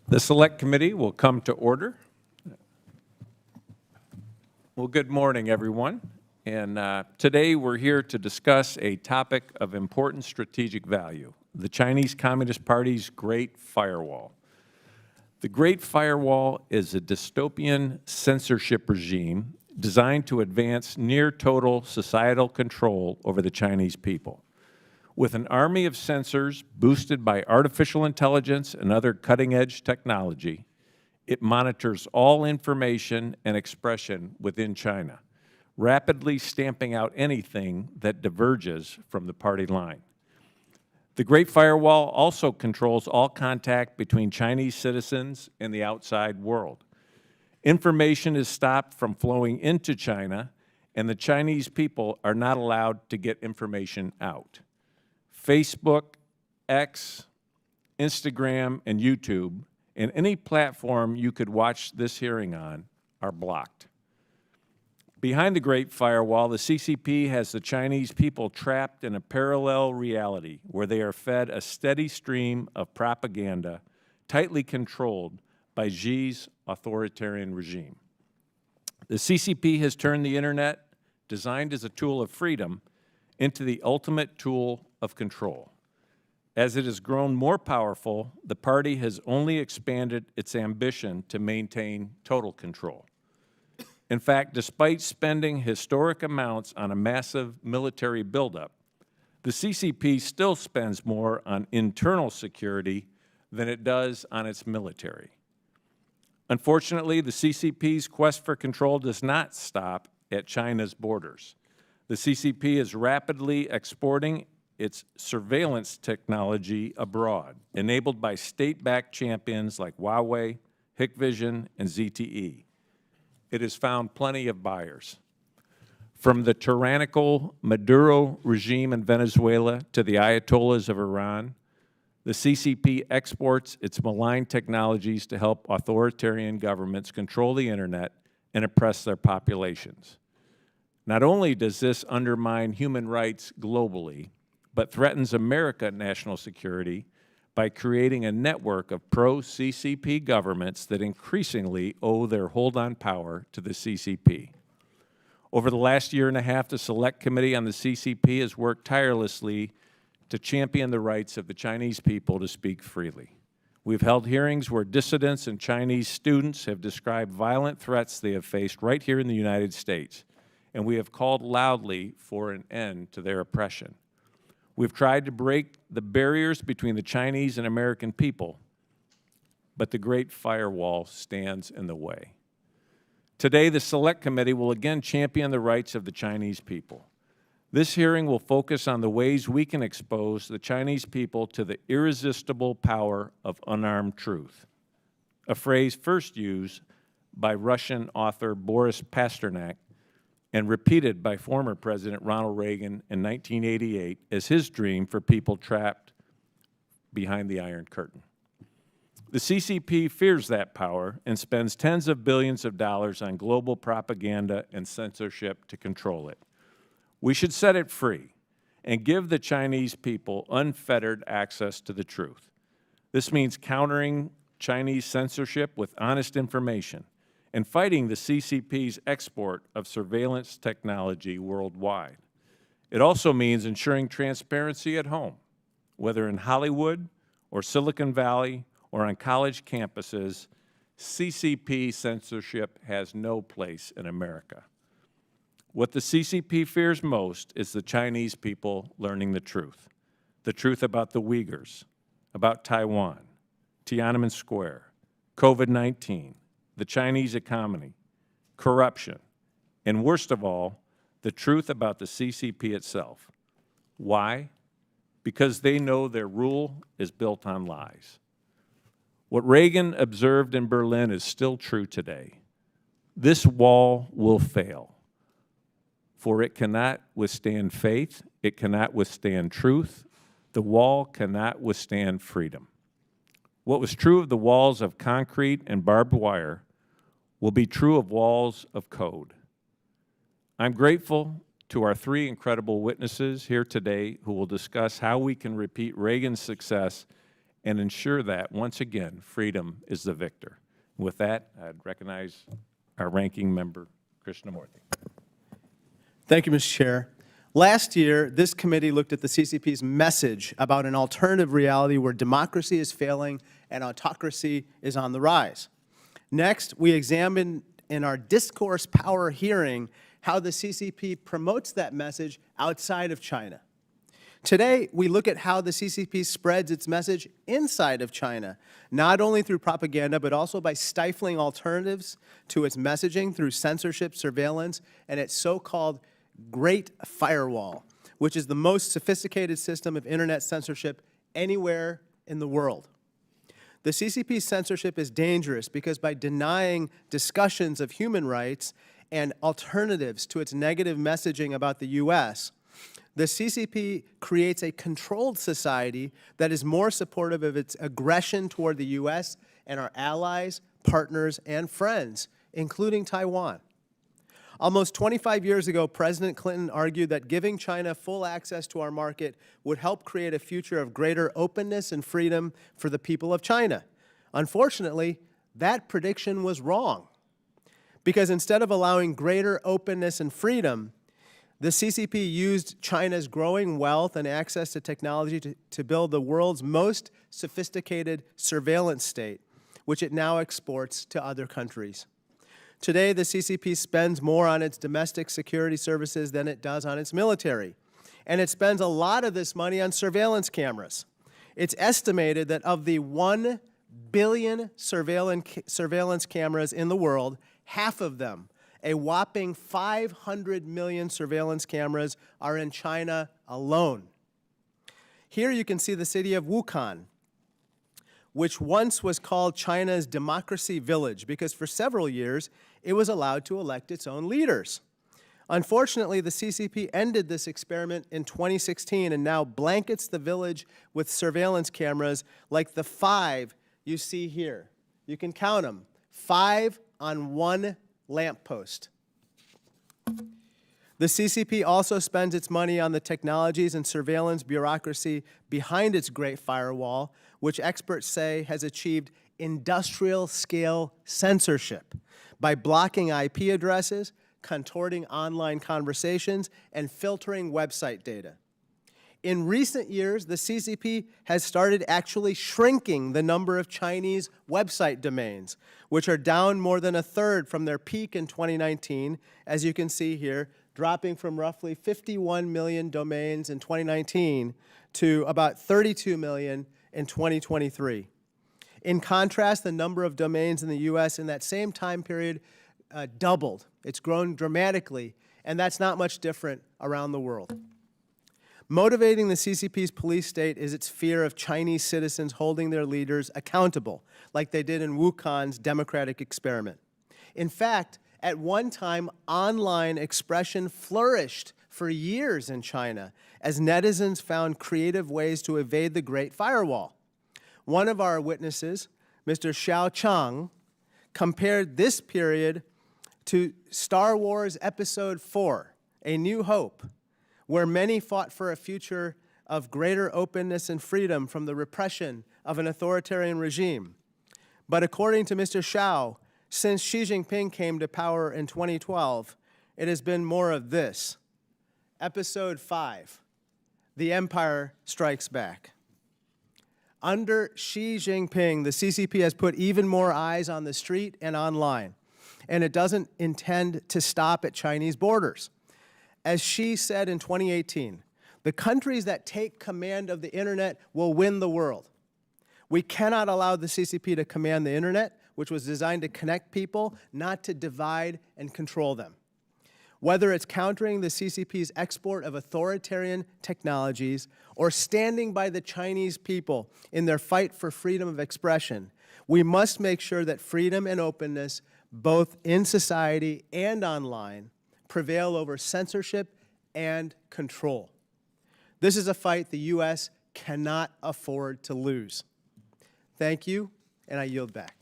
The Select Committee will come to order. Well, good morning, everyone. And today we're here to discuss a topic of important strategic value, the Chinese Communist Party's Great Firewall. The Great Firewall is a dystopian censorship regime designed to advance near-total societal control over the Chinese people. With an army of sensors boosted by artificial intelligence and other cutting-edge technology, it monitors all information and expression within China, rapidly stamping out anything that diverges from the party line. The Great Firewall also controls all contact between Chinese citizens and the outside world. Information is stopped from flowing into China, and the Chinese people are not allowed to get information out. Facebook, X, Instagram, and YouTube, and any platform you could watch this hearing on, are blocked. Behind the Great Firewall, the CCP has the Chinese people trapped in a parallel reality where they are fed a steady stream of propaganda tightly controlled by Xi's authoritarian regime. The CCP has turned the internet, designed as a tool of freedom, into the ultimate tool of control. As it has grown more powerful, the party has only expanded its ambition to maintain total control. In fact, despite spending historic amounts on a massive military buildup, the CCP still spends more on internal security than it does on its military. Unfortunately, the CCP's quest for control does not stop at China's borders. The CCP is rapidly exporting its surveillance technology abroad, enabled by state-backed champions like Huawei, Hikvision, and ZTE. It has found plenty of buyers. From the tyrannical Maduro regime in Venezuela to the Ayatollahs of Iran, the CCP exports its malign technologies to help authoritarian governments control the internet and oppress their populations. Not only does this undermine human rights globally, but threatens American national security by creating a network of pro-CCP governments that increasingly owe their hold on power to the CCP. Over the last year and a half, the Select Committee on the CCP has worked tirelessly to champion the rights of the Chinese people to speak freely. We've held hearings where dissidents and Chinese students have described violent threats they have faced right here in the United States, and we have called loudly for an end to their oppression. We've tried to break the barriers between the Chinese and American people, but the Great Firewall stands in the way. Today, the Select Committee will again champion the rights of the Chinese people. This hearing will focus on the ways we can expose the Chinese people to the irresistible power of unarmed truth, a phrase first used by Russian author Boris Pasternak and repeated by former President Ronald Reagan in 1988 as his dream for people trapped behind the Iron Curtain. The CCP fears that power and spends tens of billions of dollars on global propaganda and censorship to control it. We should set it free and give the Chinese people unfettered access to the truth. This means countering Chinese censorship with honest information and fighting the CCP's export of surveillance technology worldwide. It also means ensuring transparency at home, whether in Hollywood or Silicon Valley or on college campuses. CCP censorship has no place in America. What the CCP fears most is the Chinese people learning the truth about the Uyghurs, about Taiwan, Tiananmen Square, COVID-19, the Chinese economy, corruption, and worst of all, the truth about the CCP itself. Why? Because they know their rule is built on lies. What Reagan observed in Berlin is still true today. This wall will fail, for it cannot withstand faith, it cannot withstand truth, the wall cannot withstand freedom. What was true of the walls of concrete and barbed wire will be true of walls of code. I'm grateful to our three incredible witnesses here today who will discuss how we can repeat Reagan's success and ensure that, once again, freedom is the victor. With that, I'd recognize our ranking member, Krishnamurthy. Thank you, Mr. Chair. Last year, this committee looked at the CCP's message about an alternative reality where democracy is failing and autocracy is on the rise. Next, we examined in our discourse power hearing how the CCP promotes that message outside of China. Today, we look at how the CCP spreads its message inside of China, not only through propaganda, but also by stifling alternatives to its messaging through censorship, surveillance, and its so-called Great Firewall, which is the most sophisticated system of internet censorship anywhere in the world. The CCP's censorship is dangerous because by denying discussions of human rights and alternatives to its negative messaging about the U.S., the CCP creates a controlled society that is more supportive of its aggression toward the U.S. and our allies, partners, and friends, including Taiwan. Almost 25 years ago, President Clinton argued that giving China full access to our market would help create a future of greater openness and freedom for the people of China. Unfortunately, that prediction was wrong, because instead of allowing greater openness and freedom, the CCP used China's growing wealth and access to technology to build the world's most sophisticated surveillance state, which it now exports to other countries. Today, the CCP spends more on its domestic security services than it does on its military, and it spends a lot of this money on surveillance cameras. It's estimated that of the 1 billion surveillance cameras in the world, half of them, a whopping 500 million surveillance cameras, are in China alone. Here you can see the city of Wuhan, which once was called China's democracy village because for several years it was allowed to elect its own leaders. Unfortunately, the CCP ended this experiment in 2016 and now blankets the village with surveillance cameras like the 5 you see here. You can count them, 5 on one lamppost. The CCP also spends its money on the technologies and surveillance bureaucracy behind its Great Firewall, which experts say has achieved industrial-scale censorship by blocking IP addresses, contorting online conversations, and filtering website data. In recent years, the CCP has started actually shrinking the number of Chinese website domains, which are down more than a third from their peak in 2019, as you can see here, dropping from roughly 51 million domains in 2019 to about 32 million in 2023. In contrast, the number of domains in the U.S. in that same time period doubled. It's grown dramatically, and that's not much different around the world. Motivating the CCP's police state is its fear of Chinese citizens holding their leaders accountable, like they did in Wuhan's democratic experiment. In fact, at one time, online expression flourished for years in China as netizens found creative ways to evade the Great Firewall. One of our witnesses, Mr. Xiao, compared this period to Star Wars Episode 4, A New Hope, where many fought for a future of greater openness and freedom from the repression of an authoritarian regime. But according to Mr. Xiao, since Xi Jinping came to power in 2012, it has been more of this. Episode 5, The Empire Strikes Back. Under Xi Jinping, the CCP has put even more eyes on the street and online, and it doesn't intend to stop at Chinese borders. As Xi said in 2018, the countries that take command of the internet will win the world. We cannot allow the CCP to command the internet, which was designed to connect people, not to divide and control them. Whether it's countering the CCP's export of authoritarian technologies or standing by the Chinese people in their fight for freedom of expression, we must make sure that freedom and openness, both in society and online, prevail over censorship and control. This is a fight the U.S. cannot afford to lose. Thank you, and I yield back.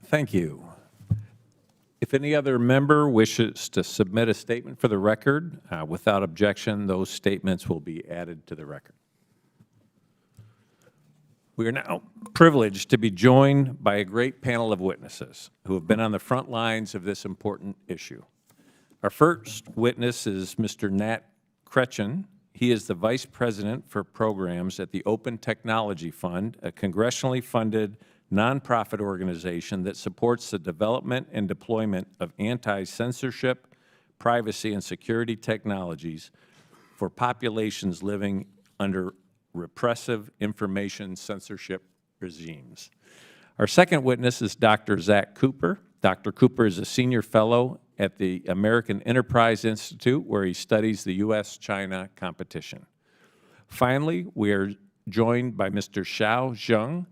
Thank you. If any other member wishes to submit a statement for the record, without objection, those statements will be added to the record. We are now privileged to be joined by a great panel of witnesses who have been on the front lines of this important issue. Our first witness is Mr. Nat Kretchun. He is the Vice President for Programs at the Open Technology Fund, a congressionally funded nonprofit organization that supports the development and deployment of anti-censorship, privacy, and security technologies for populations living under repressive information censorship regimes. Our second witness is Dr. Zack Cooper. Dr. Cooper is a senior fellow at the American Enterprise Institute, where he studies the U.S.-China competition. Finally, we are joined by Mr. Xiao,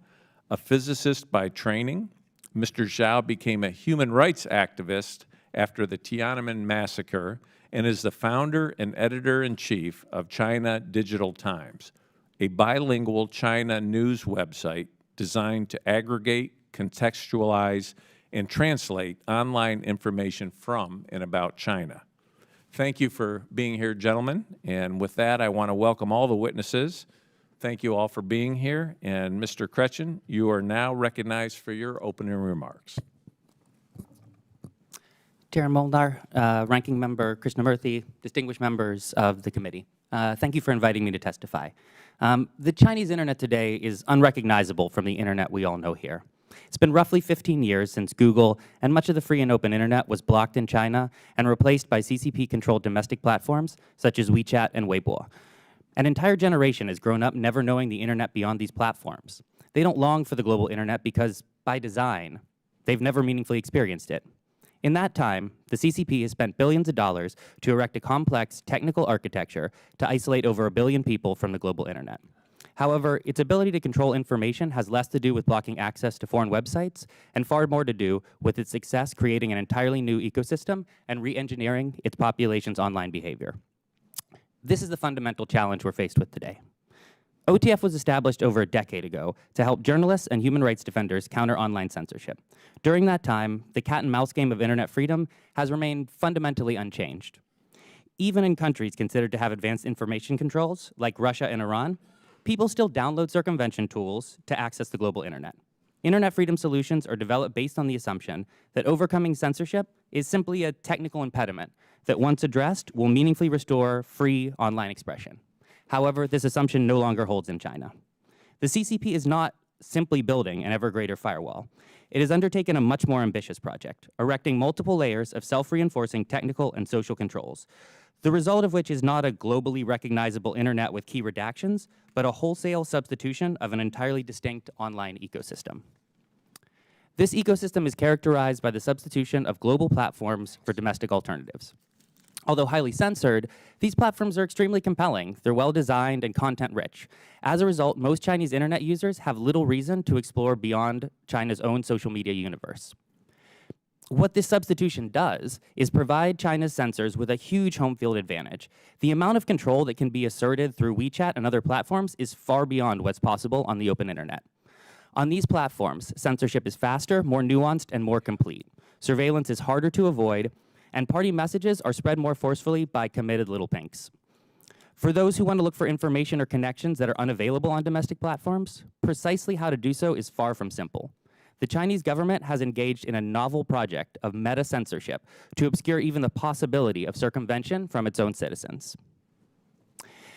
a physicist by training. Mr. Xiao became a human rights activist after the Tiananmen massacre and is the founder and editor-in-chief of China Digital Times, a bilingual China news website designed to aggregate, contextualize, and translate online information from and about China. Thank you for being here, gentlemen. And with that, I want to welcome all the witnesses. Thank you all for being here. And Mr. Kretchun, you are now recognized for your opening remarks. Chair Molnar, Ranking Member Krishnamurthy, distinguished members of the committee, thank you for inviting me to testify. The Chinese internet today is unrecognizable from the internet we all know here. It's been roughly 15 years since Google and much of the free and open internet was blocked in China and replaced by CCP-controlled domestic platforms such as WeChat and Weibo. An entire generation has grown up never knowing the internet beyond these platforms. They don't long for the global internet because, by design, they've never meaningfully experienced it. In that time, the CCP has spent billions of dollars to erect a complex technical architecture to isolate over 1 billion people from the global internet. However, its ability to control information has less to do with blocking access to foreign websites and far more to do with its success creating an entirely new ecosystem and re-engineering its population's online behavior. This is the fundamental challenge we're faced with today. OTF was established over a decade ago to help journalists and human rights defenders counter online censorship. During that time, the cat and mouse game of internet freedom has remained fundamentally unchanged. Even in countries considered to have advanced information controls, like Russia and Iran, people still download circumvention tools to access the global internet. Internet freedom solutions are developed based on the assumption that overcoming censorship is simply a technical impediment that, once addressed, will meaningfully restore free online expression. However, this assumption no longer holds in China. The CCP is not simply building an ever greater firewall. It has undertaken a much more ambitious project, erecting multiple layers of self-reinforcing technical and social controls, the result of which is not a globally recognizable internet with key redactions, but a wholesale substitution of an entirely distinct online ecosystem. This ecosystem is characterized by the substitution of global platforms for domestic alternatives. Although highly censored, these platforms are extremely compelling. They're well-designed and content-rich. As a result, most Chinese internet users have little reason to explore beyond China's own social media universe. What this substitution does is provide China's censors with a huge home field advantage. The amount of control that can be asserted through WeChat and other platforms is far beyond what's possible on the open internet. On these platforms, censorship is faster, more nuanced, and more complete. Surveillance is harder to avoid, and party messages are spread more forcefully by committed little pinks. For those who want to look for information or connections that are unavailable on domestic platforms, precisely how to do so is far from simple. The Chinese government has engaged in a novel project of meta-censorship to obscure even the possibility of circumvention from its own citizens.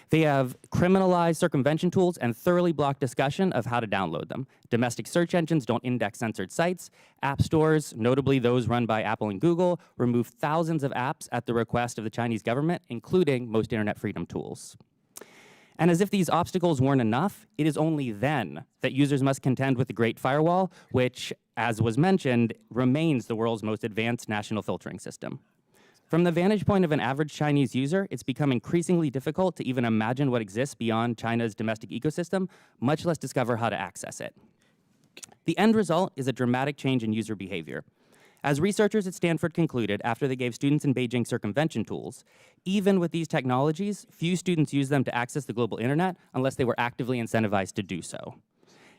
They have criminalized circumvention tools and thoroughly blocked discussion of how to download them. Domestic search engines don't index censored sites. App stores, notably those run by Apple and Google, remove thousands of apps at the request of the Chinese government, including most internet freedom tools. And as if these obstacles weren't enough, it is only then that users must contend with the Great Firewall, which, as was mentioned, remains the world's most advanced national filtering system. From the vantage point of an average Chinese user, it's become increasingly difficult to even imagine what exists beyond China's domestic ecosystem, much less discover how to access it. The end result is a dramatic change in user behavior. As researchers at Stanford concluded after they gave students in Beijing circumvention tools, even with these technologies, few students use them to access the global internet unless they were actively incentivized to do so.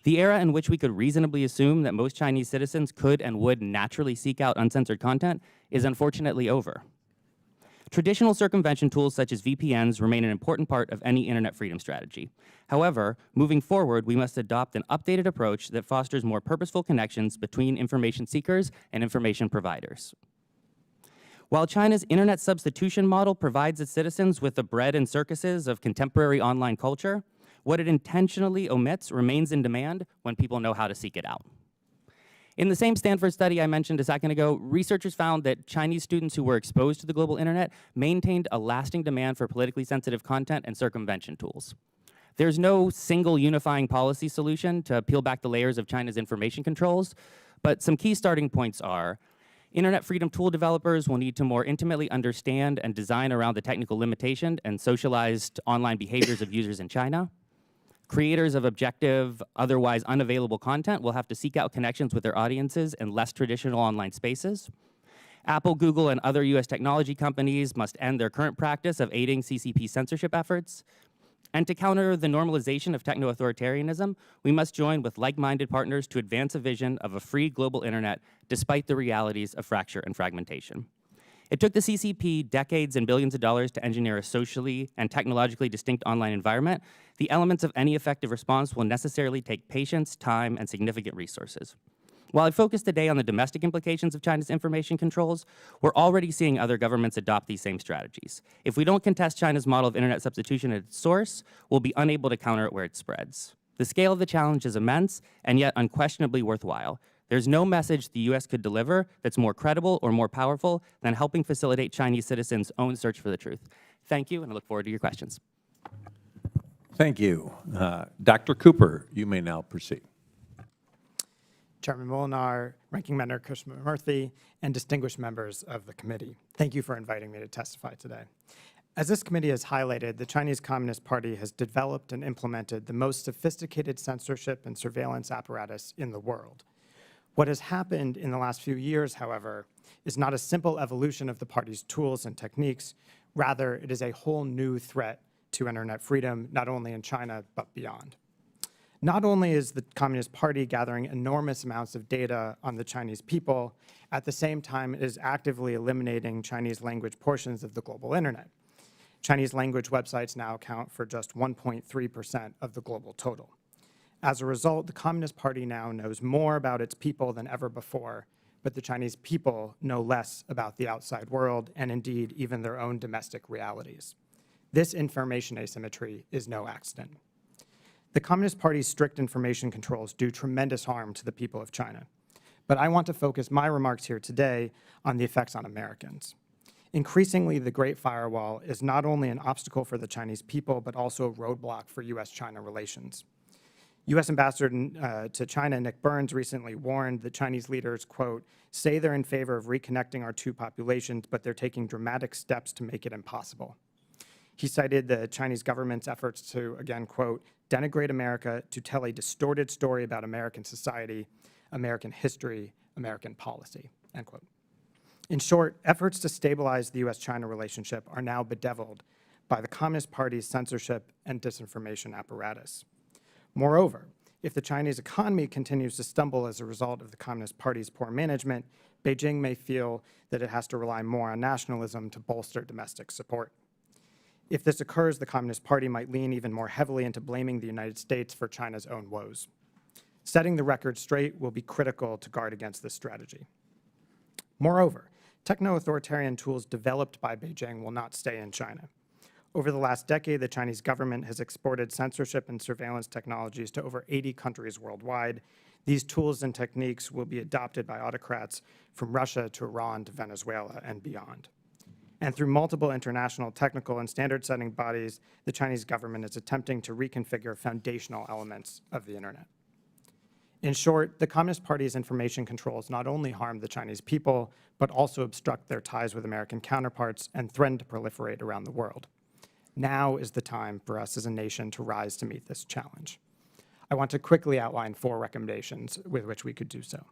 The era in which we could reasonably assume that most Chinese citizens could and would naturally seek out uncensored content is unfortunately over. Traditional circumvention tools such as VPNs remain an important part of any internet freedom strategy. However, moving forward, we must adopt an updated approach that fosters more purposeful connections between information seekers and information providers. While China's internet substitution model provides its citizens with the bread and circuses of contemporary online culture, what it intentionally omits remains in demand when people know how to seek it out. In the same Stanford study I mentioned a second ago, researchers found that Chinese students who were exposed to the global internet maintained a lasting demand for politically sensitive content and circumvention tools. There's no single unifying policy solution to peel back the layers of China's information controls, but some key starting points are: internet freedom tool developers will need to more intimately understand and design around the technical limitation and socialized online behaviors of users in China. Creators of objective, otherwise unavailable content will have to seek out connections with their audiences in less traditional online spaces. Apple, Google, and other US technology companies must end their current practice of aiding CCP censorship efforts. And to counter the normalization of techno-authoritarianism, we must join with like-minded partners to advance a vision of a free global internet despite the realities of fracture and fragmentation. It took the CCP decades and billions of dollars to engineer a socially and technologically distinct online environment. The elements of any effective response will necessarily take patience, time, and significant resources. While I focus today on the domestic implications of China's information controls, we're already seeing other governments adopt these same strategies. If we don't contest China's model of internet substitution at its source, we'll be unable to counter it where it spreads. The scale of the challenge is immense and yet unquestionably worthwhile. There's no message the US could deliver that's more credible or more powerful than helping facilitate Chinese citizens' own search for the truth. Thank you, and I look forward to your questions. Thank you. Dr. Cooper, you may now proceed. Chairman Molinar, Ranking Member Krishnamurthy, and distinguished members of the committee. Thank you for inviting me to testify today. As this committee has highlighted, the Chinese Communist Party has developed and implemented the most sophisticated censorship and surveillance apparatus in the world. What has happened in the last few years, however, is not a simple evolution of the party's tools and techniques. Rather, it is a whole new threat to internet freedom, not only in China, but beyond. Not only is the Communist Party gathering enormous amounts of data on the Chinese people, at the same time it is actively eliminating Chinese language portions of the global internet. Chinese language websites now account for just 1.3% of the global total. As a result, the Communist Party now knows more about its people than ever before, but the Chinese people know less about the outside world and indeed even their own domestic realities. This information asymmetry is no accident. The Communist Party's strict information controls do tremendous harm to the people of China, but I want to focus my remarks here today on the effects on Americans. Increasingly, the Great Firewall is not only an obstacle for the Chinese people, but also a roadblock for US-China relations. U.S. Ambassador to China Nick Burns recently warned that Chinese leaders, quote, say they're in favor of reconnecting our two populations, but they're taking dramatic steps to make it impossible. He cited the Chinese government's efforts to, again, quote, denigrate America, to tell a distorted story about American society, American history, American policy, end quote. In short, efforts to stabilize the U.S.-China relationship are now bedeviled by the Communist Party's censorship and disinformation apparatus. Moreover, if the Chinese economy continues to stumble as a result of the Communist Party's poor management, Beijing may feel that it has to rely more on nationalism to bolster domestic support. If this occurs, the Communist Party might lean even more heavily into blaming the United States for China's own woes. Setting the record straight will be critical to guard against this strategy. Moreover, techno-authoritarian tools developed by Beijing will not stay in China. Over the last decade, the Chinese government has exported censorship and surveillance technologies to over 80 countries worldwide. These tools and techniques will be adopted by autocrats from Russia to Iran to Venezuela and beyond. And through multiple international technical and standard-setting bodies, the Chinese government is attempting to reconfigure foundational elements of the internet. In short, the Communist Party's information controls not only harm the Chinese people, but also obstruct their ties with American counterparts and threaten to proliferate around the world. Now is the time for us as a nation to rise to meet this challenge. I want to quickly outline 4 recommendations with which we could do so.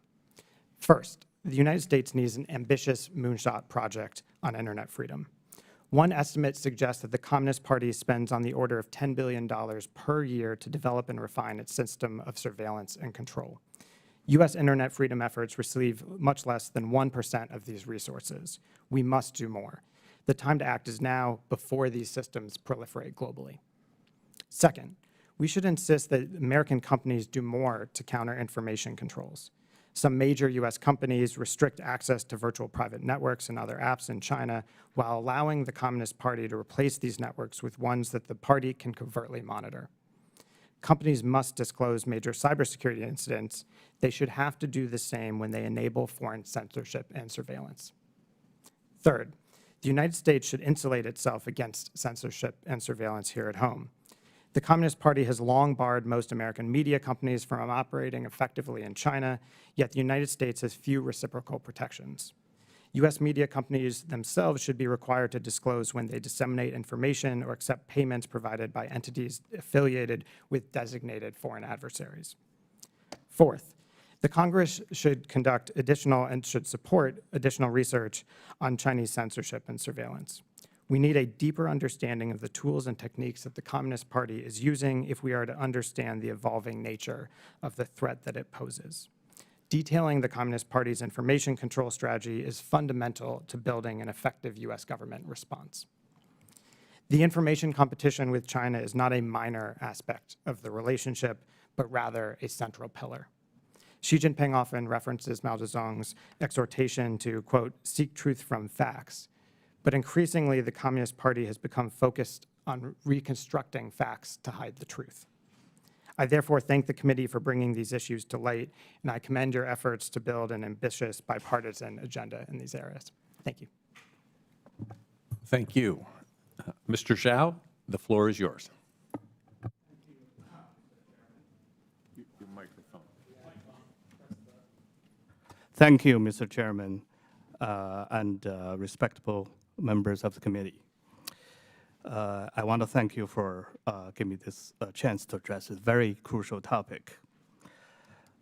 First, the United States needs an ambitious moonshot project on internet freedom. One estimate suggests that the Communist Party spends on the order of $10 billion per year to develop and refine its system of surveillance and control. U.S. internet freedom efforts receive much less than 1% of these resources. We must do more. The time to act is now, before these systems proliferate globally. Second, we should insist that American companies do more to counter information controls. Some major US companies restrict access to virtual private networks and other apps in China while allowing the Communist Party to replace these networks with ones that the party can covertly monitor. Companies must disclose major cybersecurity incidents. They should have to do the same when they enable foreign censorship and surveillance. Third, the United States should insulate itself against censorship and surveillance here at home. The Communist Party has long barred most American media companies from operating effectively in China, yet the United States has few reciprocal protections. US media companies themselves should be required to disclose when they disseminate information or accept payments provided by entities affiliated with designated foreign adversaries. Fourth, the Congress should conduct additional and should support additional research on Chinese censorship and surveillance. We need a deeper understanding of the tools and techniques that the Communist Party is using if we are to understand the evolving nature of the threat that it poses. Detailing the Communist Party's information control strategy is fundamental to building an effective US government response. The information competition with China is not a minor aspect of the relationship, but rather a central pillar. Xi Jinping often references Mao Zedong's exhortation to, quote, seek truth from facts. But increasingly, the Communist Party has become focused on reconstructing facts to hide the truth. I therefore thank the committee for bringing these issues to light, and I commend your efforts to build an ambitious bipartisan agenda in these areas. Thank you. Thank you. Mr. Xiao, the floor is yours. Your microphone. Thank you, Mr. Chairman, and respectable members of the committee. I want to thank you for giving me this chance to address this very crucial topic.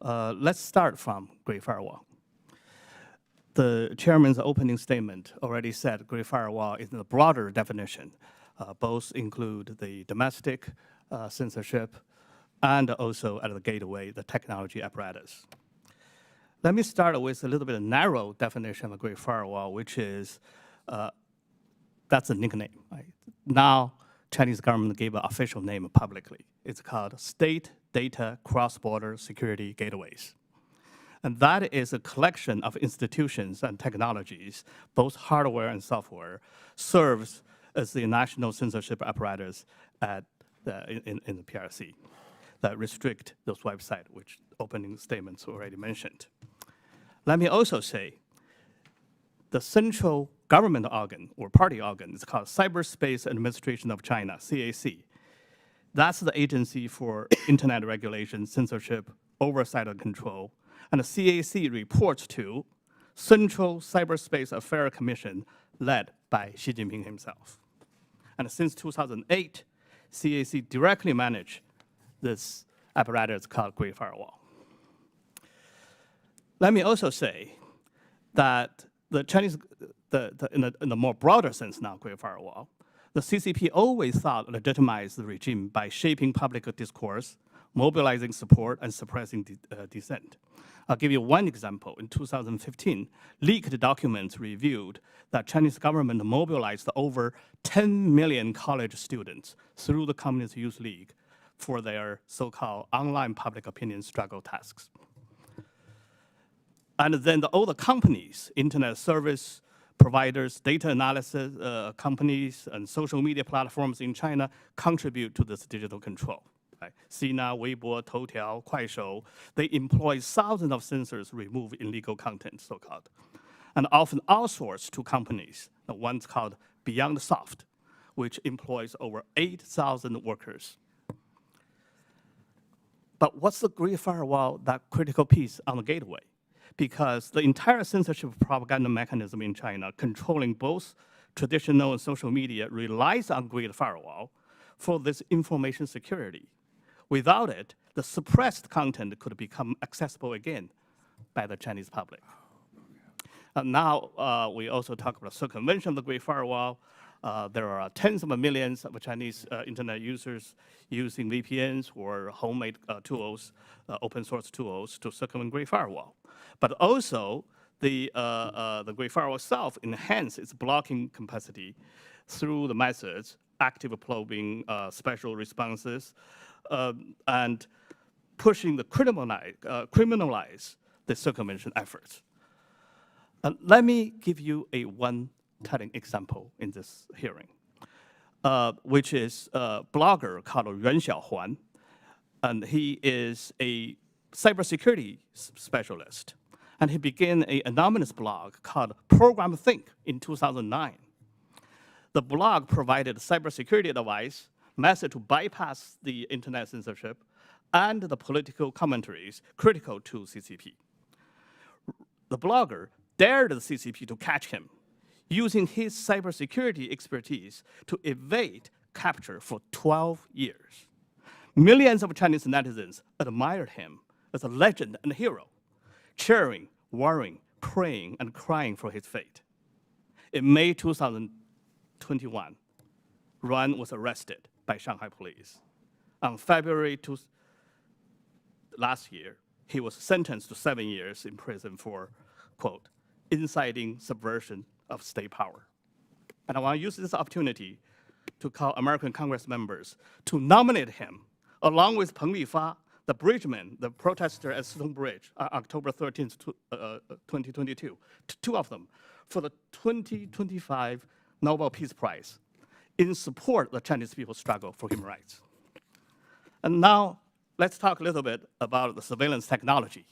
Let's start from Great Firewall. The chairman's opening statement already said Great Firewall is a broader definition. Both include the domestic censorship and also at the gateway, the technology apparatus. Let me start with a little bit of narrow definition of Great Firewall, which is, that's a nickname. Right? Now, Chinese government gave an official name publicly. It's called State Data Cross-Border Security Gateways. And that is a collection of institutions and technologies, both hardware and software, serves as the national censorship apparatus in the PRC that restrict those websites, which opening statements already mentioned. Let me also say, the central government organ or party organ is called Cyberspace Administration of China, CAC. That's the agency for internet regulation, censorship, oversight and control. And the CAC reports to Central Cyberspace Affairs Commission led by Xi Jinping himself. And since 2008, CAC directly managed this apparatus called Great Firewall. Let me also say that the Chinese, in the more broader sense now, Great Firewall, the CCP always thought legitimized the regime by shaping public discourse, mobilizing support, and suppressing dissent. I'll give you one example. In 2015, leaked documents revealed that Chinese government mobilized over 10 million college students through the Communist Youth League for their so-called online public opinion struggle tasks. And then all the companies, internet service providers, data analysis companies, and social media platforms in China contribute to this digital control. Right? Sina, Weibo, Toutiao, Kuaishou, they employ thousands of censors to remove illegal content, so-called, and often outsource to companies, the ones called Beyond Soft, which employs over 8,000 workers. But what's the Great Firewall, that critical piece on the gateway? Because the entire censorship propaganda mechanism in China, controlling both traditional and social media, relies on Great Firewall for this information security. Without it, the suppressed content could become accessible again by the Chinese public. Now, we also talk about circumvention of the Great Firewall. There are tens of millions of Chinese internet users using VPNs or homemade tools, open source tools to circumvent Great Firewall. But also, the Great Firewall itself enhances its blocking capacity through the methods, active probing, special responses, and pushing the criminalize the circumvention efforts. Let me give you one telling example in this hearing, which is a blogger called Yuan Xiao, and he is a cybersecurity specialist. And he began an anonymous blog called Program Think in 2009. The blog provided cybersecurity advice, method to bypass the internet censorship, and the political commentaries critical to CCP. The blogger dared the CCP to catch him, using his cybersecurity expertise to evade capture for 12 years. Millions of Chinese netizens admired him as a legend and hero, cheering, worrying, praying, and crying for his fate. In May 2021, Yuan was arrested by Shanghai police. On February last year, he was sentenced to 7 years in prison for, quote, inciting subversion of state power. And I want to use this opportunity to call American Congress members to nominate him, along with Peng Lifa, the bridgeman, the protester at Stone Bridge, October 13th, 2022, two of them, for the 2025 Nobel Peace Prize in support of the Chinese people's struggle for human rights. And now, let's talk a little bit about the surveillance technology.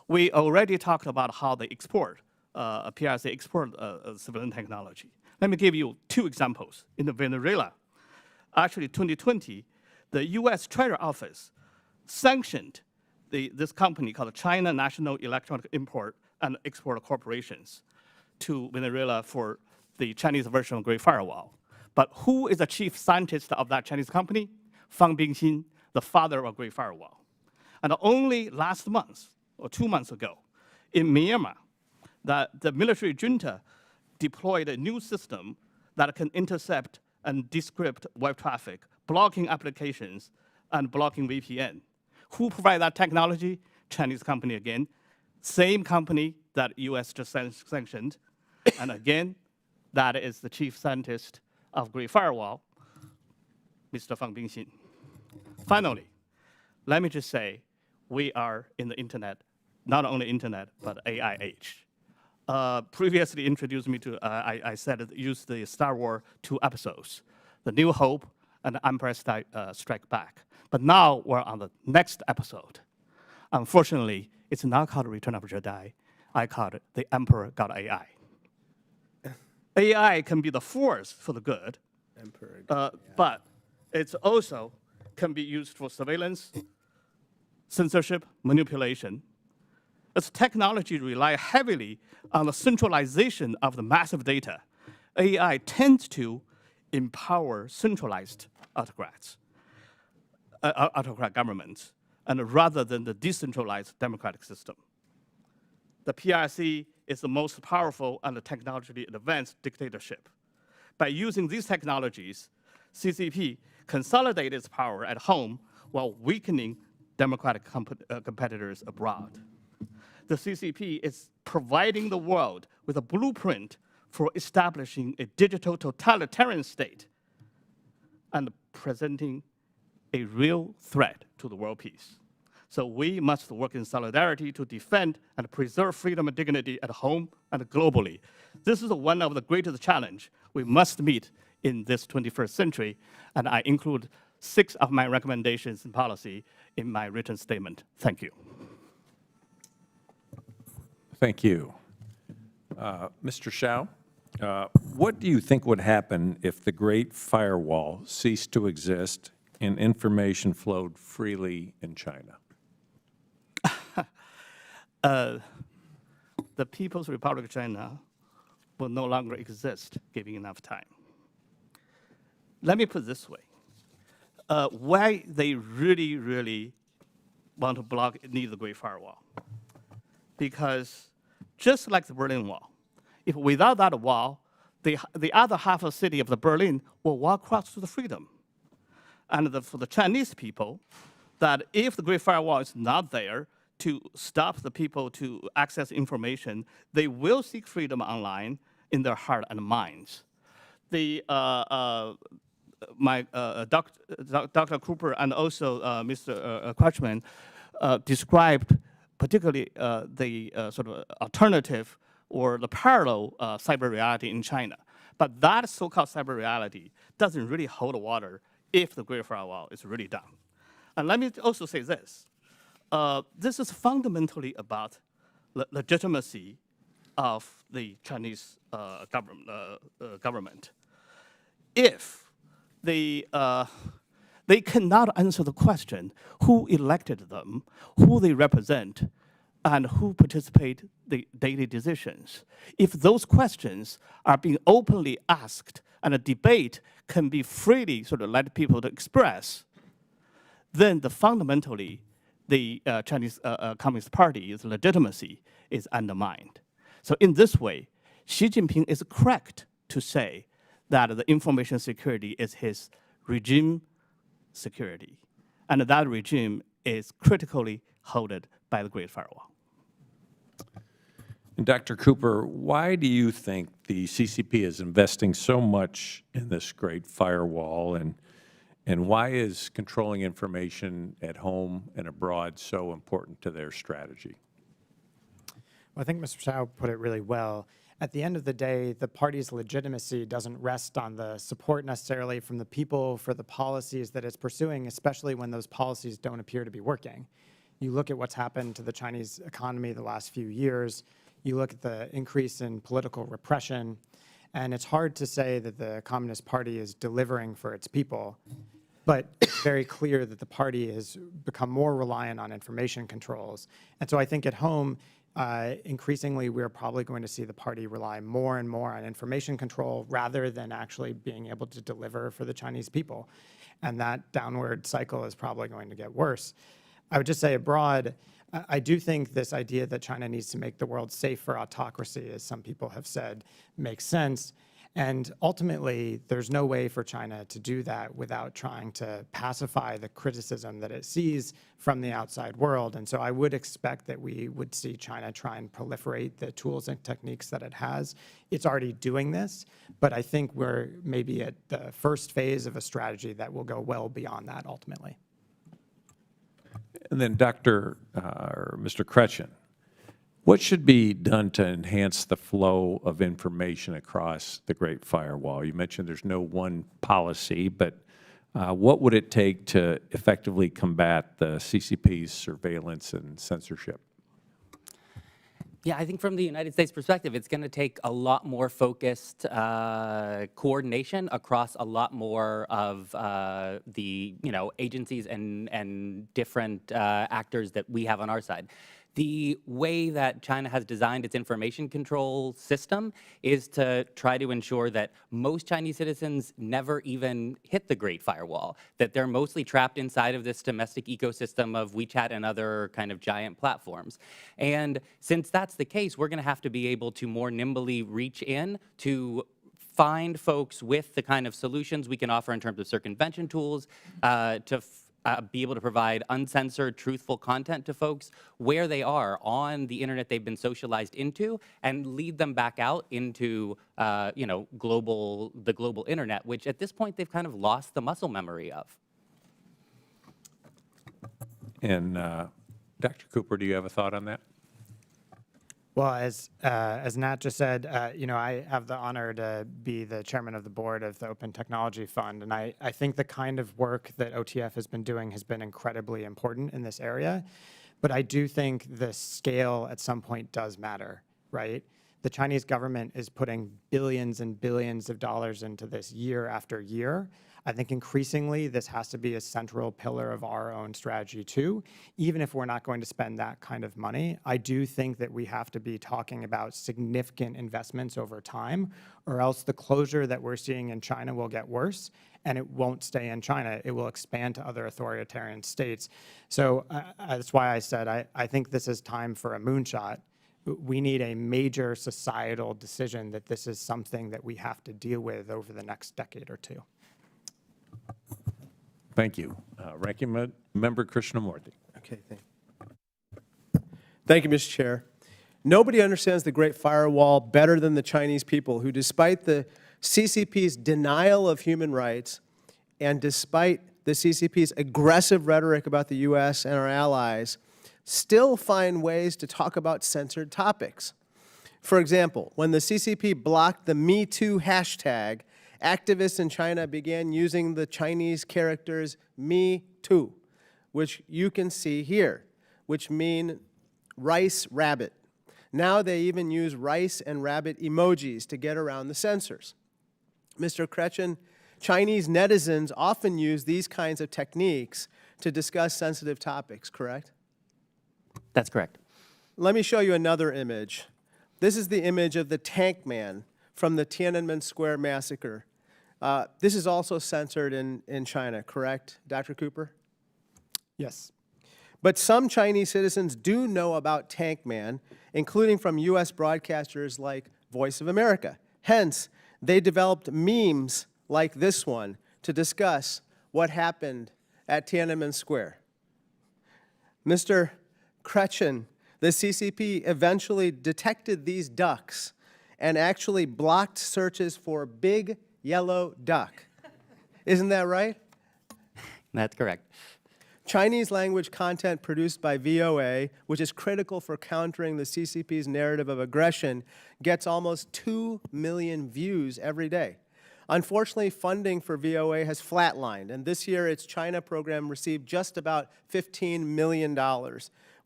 We already talked about how they export, PRC export surveillance technology. Let me give you 2 examples. In Venezuela, actually 2020, the US Treasury Office sanctioned this company called China National Electronic Import and Export Corporations to Venezuela for the Chinese version of Great Firewall. But who is the chief scientist of that Chinese company? Fang Bingxin, the father of Great Firewall. And only last month, or 2 months ago, in Myanmar, the military junta deployed a new system that can intercept and decrypt web traffic, blocking applications, and blocking VPN. Who provided that technology? Chinese company again. Same company that US just sanctioned. And again, that is the chief scientist of Great Firewall, Mr. Fang Bingxin. Finally, let me just say, we are in the internet, not only internet, but AI age. Previously introduced me to, I said, use the Star Wars 2 episodes, The New Hope and The Empire Strike Back. But now we're on the next episode. Unfortunately, it's not called Return of the Jedi. I call it The Emperor Got AI. AI can be the force for the good, but it also can be used for surveillance, censorship, manipulation. As technology relies heavily on the centralization of the massive data, AI tends to empower centralized autocrat governments, and rather than the decentralized democratic system. The PRC is the most powerful and technologically advanced dictatorship. By using these technologies, CCP consolidates its power at home while weakening democratic competitors abroad. The CCP is providing the world with a blueprint for establishing a digital totalitarian state and presenting a real threat to the world peace. So we must work in solidarity to defend and preserve freedom and dignity at home and globally. This is one of the greatest challenges we must meet in this 21st century, and I include 6 of my recommendations and policy in my written statement. Thank you. Thank you. Mr. Xiao, what do you think would happen if the Great Firewall ceased to exist and information flowed freely in China? The People's Republic of China will no longer exist, given enough time. Let me put it this way. Why they really, really want to need the Great Firewall? Because just like the Berlin Wall, if without that wall, the other half of the city of the Berlin will walk across to the freedom. And for the Chinese people, that if the Great Firewall is not there, to stop the people to access information, they will seek freedom online in their heart and minds. The Dr. Cooper and also Mr. Kretchun described particularly the sort of alternative or the parallel cyber reality in China. But that so-called cyber reality doesn't really hold water if the Great Firewall is really done. And let me also say this. This is fundamentally about legitimacy of the Chinese government. If they cannot answer the question who elected them, who they represent, and who participate in the daily decisions. If those questions are being openly asked and a debate can be freely sort of let people to express, then fundamentally the Chinese Communist Party's legitimacy is undermined. So in this way, Xi Jinping is correct to say that the information security is his regime security. And that regime is critically held by the Great Firewall. And Dr. Cooper, why do you think the CCP is investing so much in this Great Firewall, and why is controlling information at home and abroad so important to their strategy? Well, I think Mr. Xiao put it really well. At the end of the day, the party's legitimacy doesn't rest on the support necessarily from the people for the policies that it's pursuing, especially when those policies don't appear to be working. You look at what's happened to the Chinese economy the last few years, you look at the increase in political repression, and it's hard to say that the Communist Party is delivering for its people. But it's very clear that the party has become more reliant on information controls. And so I think at home, increasingly, we're probably going to see the party rely more and more on information control rather than actually being able to deliver for the Chinese people. And that downward cycle is probably going to get worse. I would just say abroad, I do think this idea that China needs to make the world safe for autocracy, as some people have said, makes sense. And ultimately, there's no way for China to do that without trying to pacify the criticism that it sees from the outside world. And so I would expect that we would see China try and proliferate the tools and techniques that it has. It's already doing this, but I think we're maybe at the first phase of a strategy that will go well beyond that ultimately. And then Mr. Kretchun, what should be done to enhance the flow of information across the Great Firewall? You mentioned there's no one policy, but what would it take to effectively combat the CCP's surveillance and censorship? Yeah, I think from the United States perspective, it's going to take a lot more focused coordination across a lot more of the agencies and different actors that we have on our side. The way that China has designed its information control system is to try to ensure that most Chinese citizens never even hit the Great Firewall, that they're mostly trapped inside of this domestic ecosystem of WeChat and other kind of giant platforms. And since that's the case, we're going to have to be able to more nimbly reach in to find folks with the kind of solutions we can offer in terms of circumvention tools, to be able to provide uncensored, truthful content to folks where they are on the internet they've been socialized into, and lead them back out into, the global internet, which at this point they've kind of lost the muscle memory of. And Dr. Cooper, do you have a thought on that? Well, as Nat just said, I have the honor to be the chairman of the board of the Open Technology Fund, and I think the kind of work that OTF has been doing has been incredibly important in this area. But I do think the scale at some point does matter, right? The Chinese government is putting billions and billions of dollars into this year after year. I think increasingly this has to be a central pillar of our own strategy too. Even if we're not going to spend that kind of money, I do think that we have to be talking about significant investments over time, or else the closure that we're seeing in China will get worse, and it won't stay in China. It will expand to other authoritarian states. So that's why I said I think this is time for a moonshot. We need a major societal decision that this is something that we have to deal with over the next decade or two. Thank you. Ranking Member Krishnamurthy. Okay, thank you. Thank you, Mr. Chair. Nobody understands the Great Firewall better than the Chinese people, who, despite the CCP's denial of human rights and despite the CCP's aggressive rhetoric about the U.S. and our allies, still find ways to talk about censored topics. For example, when the CCP blocked the Me Too hashtag, activists in China began using the Chinese characters Me Too, which you can see here, which mean rice rabbit. Now they even use rice and rabbit emojis to get around the censors. Mr. Kretchun, Chinese netizens often use these kinds of techniques to discuss sensitive topics, correct? That's correct. Let me show you another image. This is the image of the tank man from the Tiananmen Square massacre. This is also censored in China, correct, Dr. Cooper? Yes. But some Chinese citizens do know about Tank Man, including from U.S. broadcasters like Voice of America. Hence, they developed memes like this one to discuss what happened at Tiananmen Square. Mr. Kretchun, the CCP eventually detected these ducks and actually blocked searches for big yellow duck. Isn't that right? That's correct. Chinese language content produced by VOA, which is critical for countering the CCP's narrative of aggression, gets almost 2 million views every day. Unfortunately, funding for VOA has flatlined, and this year its China program received just about $15 million,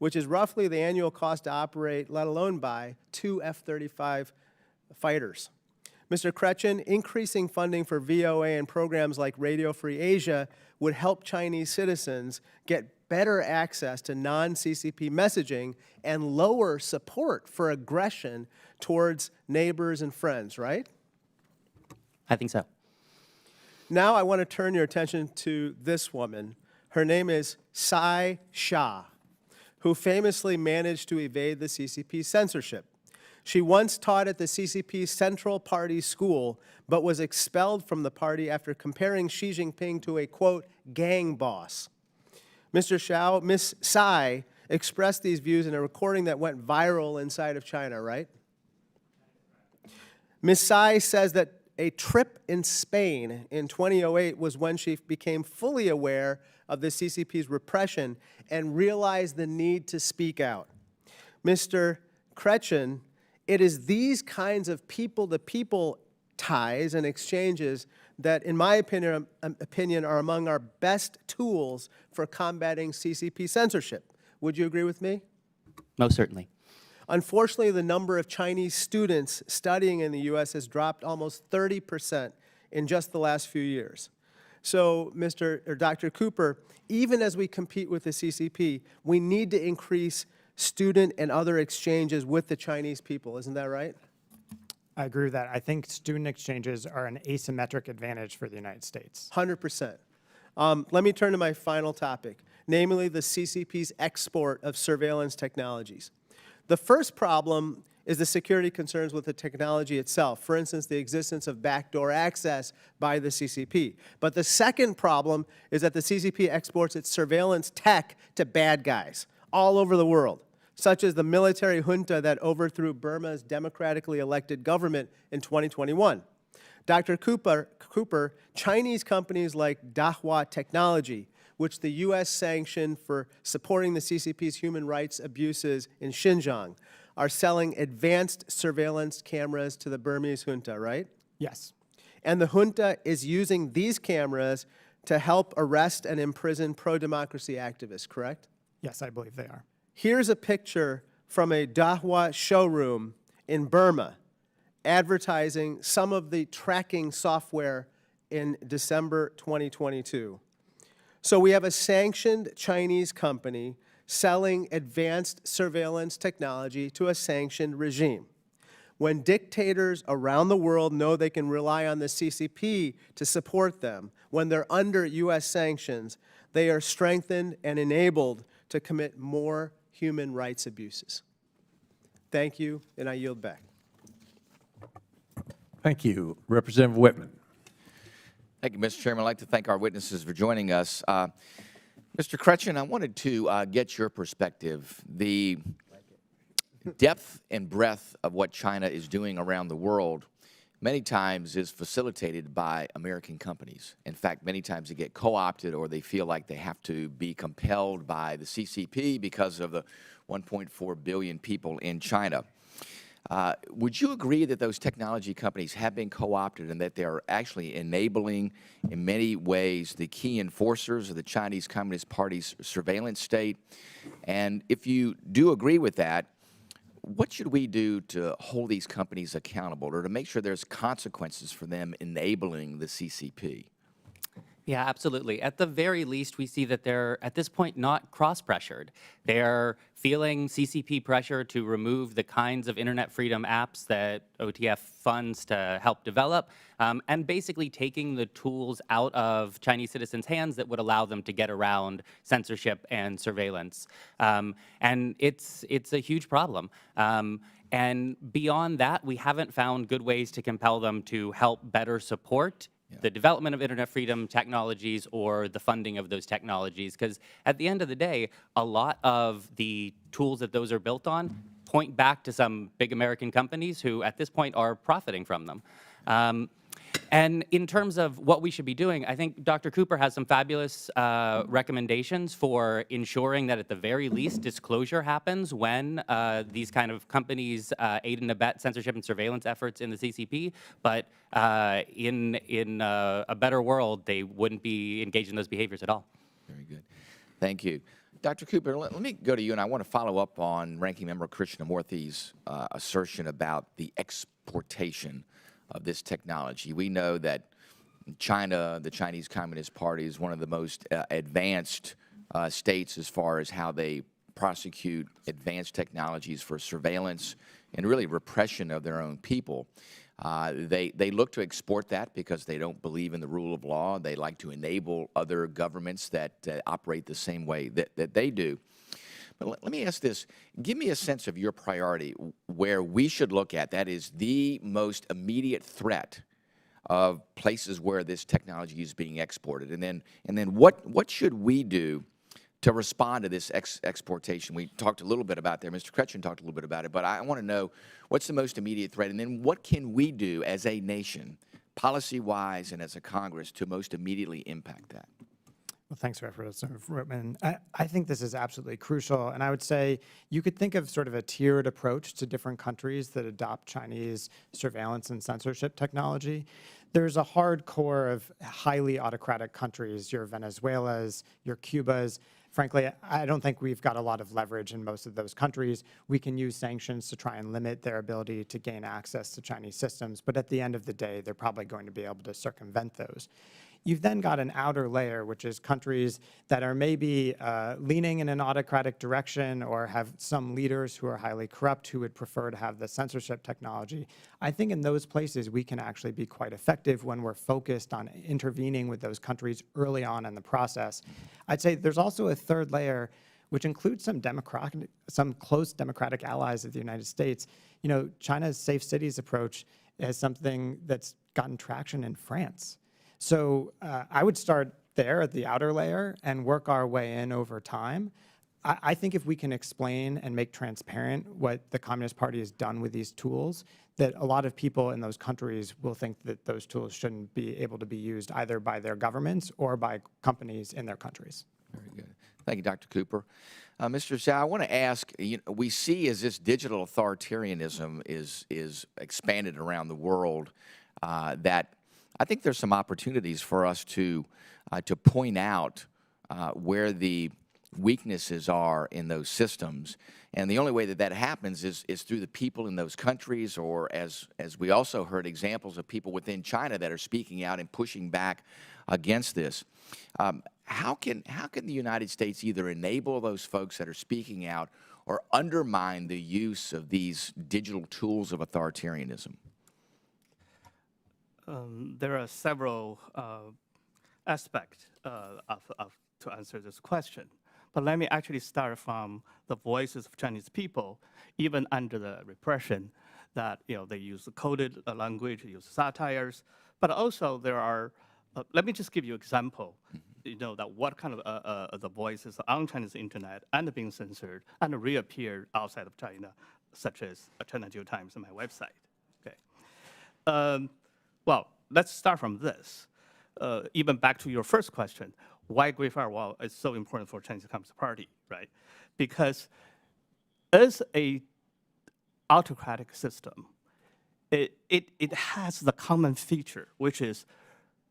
which is roughly the annual cost to operate, let alone buy, 2 F-35 fighters. Mr. Kretchun, increasing funding for VOA and programs like Radio Free Asia would help Chinese citizens get better access to non-CCP messaging and lower support for aggression towards neighbors and friends, right? I think so. Now I want to turn your attention to this woman. Her name is Xiao, who famously managed to evade the CCP censorship. She once taught at the CCP Central Party School, but was expelled from the party after comparing Xi Jinping to a, quote, gang boss. Ms. Tsai expressed these views in a recording that went viral inside of China, right? Ms. Tsai says that a trip in Spain in 2008 was when she became fully aware of the CCP's repression and realized the need to speak out. Mr. Kretchun, it is these kinds of people-to-people ties and exchanges that, in my opinion, are among our best tools for combating CCP censorship. Would you agree with me? Most certainly. Unfortunately, the number of Chinese students studying in the U.S. has dropped almost 30% in just the last few years. So, Dr. Cooper, even as we compete with the CCP, we need to increase student and other exchanges with the Chinese people. Isn't that right? I agree with that. I think student exchanges are an asymmetric advantage for the United States. 100%. Let me turn to my final topic, namely the CCP's export of surveillance technologies. The first problem is the security concerns with the technology itself, for instance, the existence of backdoor access by the CCP. But the second problem is that the CCP exports its surveillance tech to bad guys all over the world, such as the military junta that overthrew Burma's democratically elected government in 2021. Dr. Cooper, Chinese companies like Dahua Technology, which the U.S. sanctioned for supporting the CCP's human rights abuses in Xinjiang, are selling advanced surveillance cameras to the Burmese junta, right? Yes. And the junta is using these cameras to help arrest and imprison pro-democracy activists, correct? Yes, I believe they are. Here's a picture from a Dahua showroom in Burma advertising some of the tracking software in December 2022. So we have a sanctioned Chinese company selling advanced surveillance technology to a sanctioned regime. When dictators around the world know they can rely on the CCP to support them, when they're under U.S. sanctions, they are strengthened and enabled to commit more human rights abuses. Thank you, and I yield back. Thank you. Representative Whitman. Thank you, Mr. Chairman. I'd like to thank our witnesses for joining us. Mr. Kretchun, I wanted to get your perspective. The depth and breadth of what China is doing around the world many times is facilitated by American companies. In fact, many times they get co-opted or they feel like they have to be compelled by the CCP because of the 1.4 billion people in China. Would you agree that those technology companies have been co-opted and that they are actually enabling, in many ways, the key enforcers of the Chinese Communist Party's surveillance state? And if you do agree with that, what should we do to hold these companies accountable or to make sure there's consequences for them enabling the CCP? Yeah, absolutely. At the very least, we see that they're, at this point, not cross-pressured. They're feeling CCP pressure to remove the kinds of internet freedom apps that OTF funds to help develop, and basically taking the tools out of Chinese citizens' hands that would allow them to get around censorship and surveillance. And it's a huge problem. And beyond that, we haven't found good ways to compel them to help better support the development of internet freedom technologies or the funding of those technologies. Because at the end of the day, a lot of the tools that those are built on point back to some big American companies who at this point are profiting from them. And in terms of what we should be doing, I think Dr. Cooper has some fabulous recommendations for ensuring that at the very least disclosure happens when these kind of companies aid and abet censorship and surveillance efforts in the CCP. But in a better world, they wouldn't be engaged in those behaviors at all. Very good. Thank you. Dr. Cooper, let me go to you, and I want to follow up on Ranking Member Krishnamurthy's assertion about the exportation of this technology. We know that China, the Chinese Communist Party, is one of the most advanced states as far as how they prosecute advanced technologies for surveillance and really repression of their own people. They look to export that because they don't believe in the rule of law. They like to enable other governments that operate the same way that they do. But let me ask this. Give me a sense of your priority where we should look at. That is the most immediate threat of places where this technology is being exported. And then what should we do to respond to this exportation? We talked a little bit about there. Mr. Kretchun talked a little bit about it. But I want to know what's the most immediate threat. And then what can we do as a nation, policy-wise and as a Congress, to most immediately impact that? Well, thanks, Representative Rootman. I think this is absolutely crucial, and I would say you could think of sort of a tiered approach to different countries that adopt Chinese surveillance and censorship technology. There's a hard core of highly autocratic countries, your Venezuelas, your Cubas. Frankly, I don't think we've got a lot of leverage in most of those countries. We can use sanctions to try and limit their ability to gain access to Chinese systems, but at the end of the day, they're probably going to be able to circumvent those. You've then got an outer layer, which is countries that are maybe leaning in an autocratic direction or have some leaders who are highly corrupt who would prefer to have the censorship technology. I think in those places we can actually be quite effective when we're focused on intervening with those countries early on in the process. I'd say there's also a third layer, which includes some close democratic allies of the United States. You know, China's safe cities approach is something that's gotten traction in France. So I would start there at the outer layer and work our way in over time. I think if we can explain and make transparent what the Communist Party has done with these tools, that a lot of people in those countries will think that those tools shouldn't be able to be used either by their governments or by companies in their countries. Very good. Thank you, Dr. Cooper. Mr. Xiao, I want to ask, we see as this digital authoritarianism is expanded around the world, that I think there's some opportunities for us to point out where the weaknesses are in those systems. And the only way that happens is through the people in those countries, or as we also heard examples of people within China that are speaking out and pushing back against this. How can the United States either enable those folks that are speaking out or undermine the use of these digital tools of authoritarianism? There are several aspects to answer this question. But let me actually start from the voices of Chinese people, even under the repression, that they use coded language, use satires. But also there are, let me just give you an example, that what kind of the voices on Chinese internet and being censored and reappeared outside of China. such as China Geotimes and my website. Okay. Well, let's start from this. Even back to your first question, why Great Firewall is so important for Chinese Communist Party, right? Because as a autocratic system, it has the common feature, which is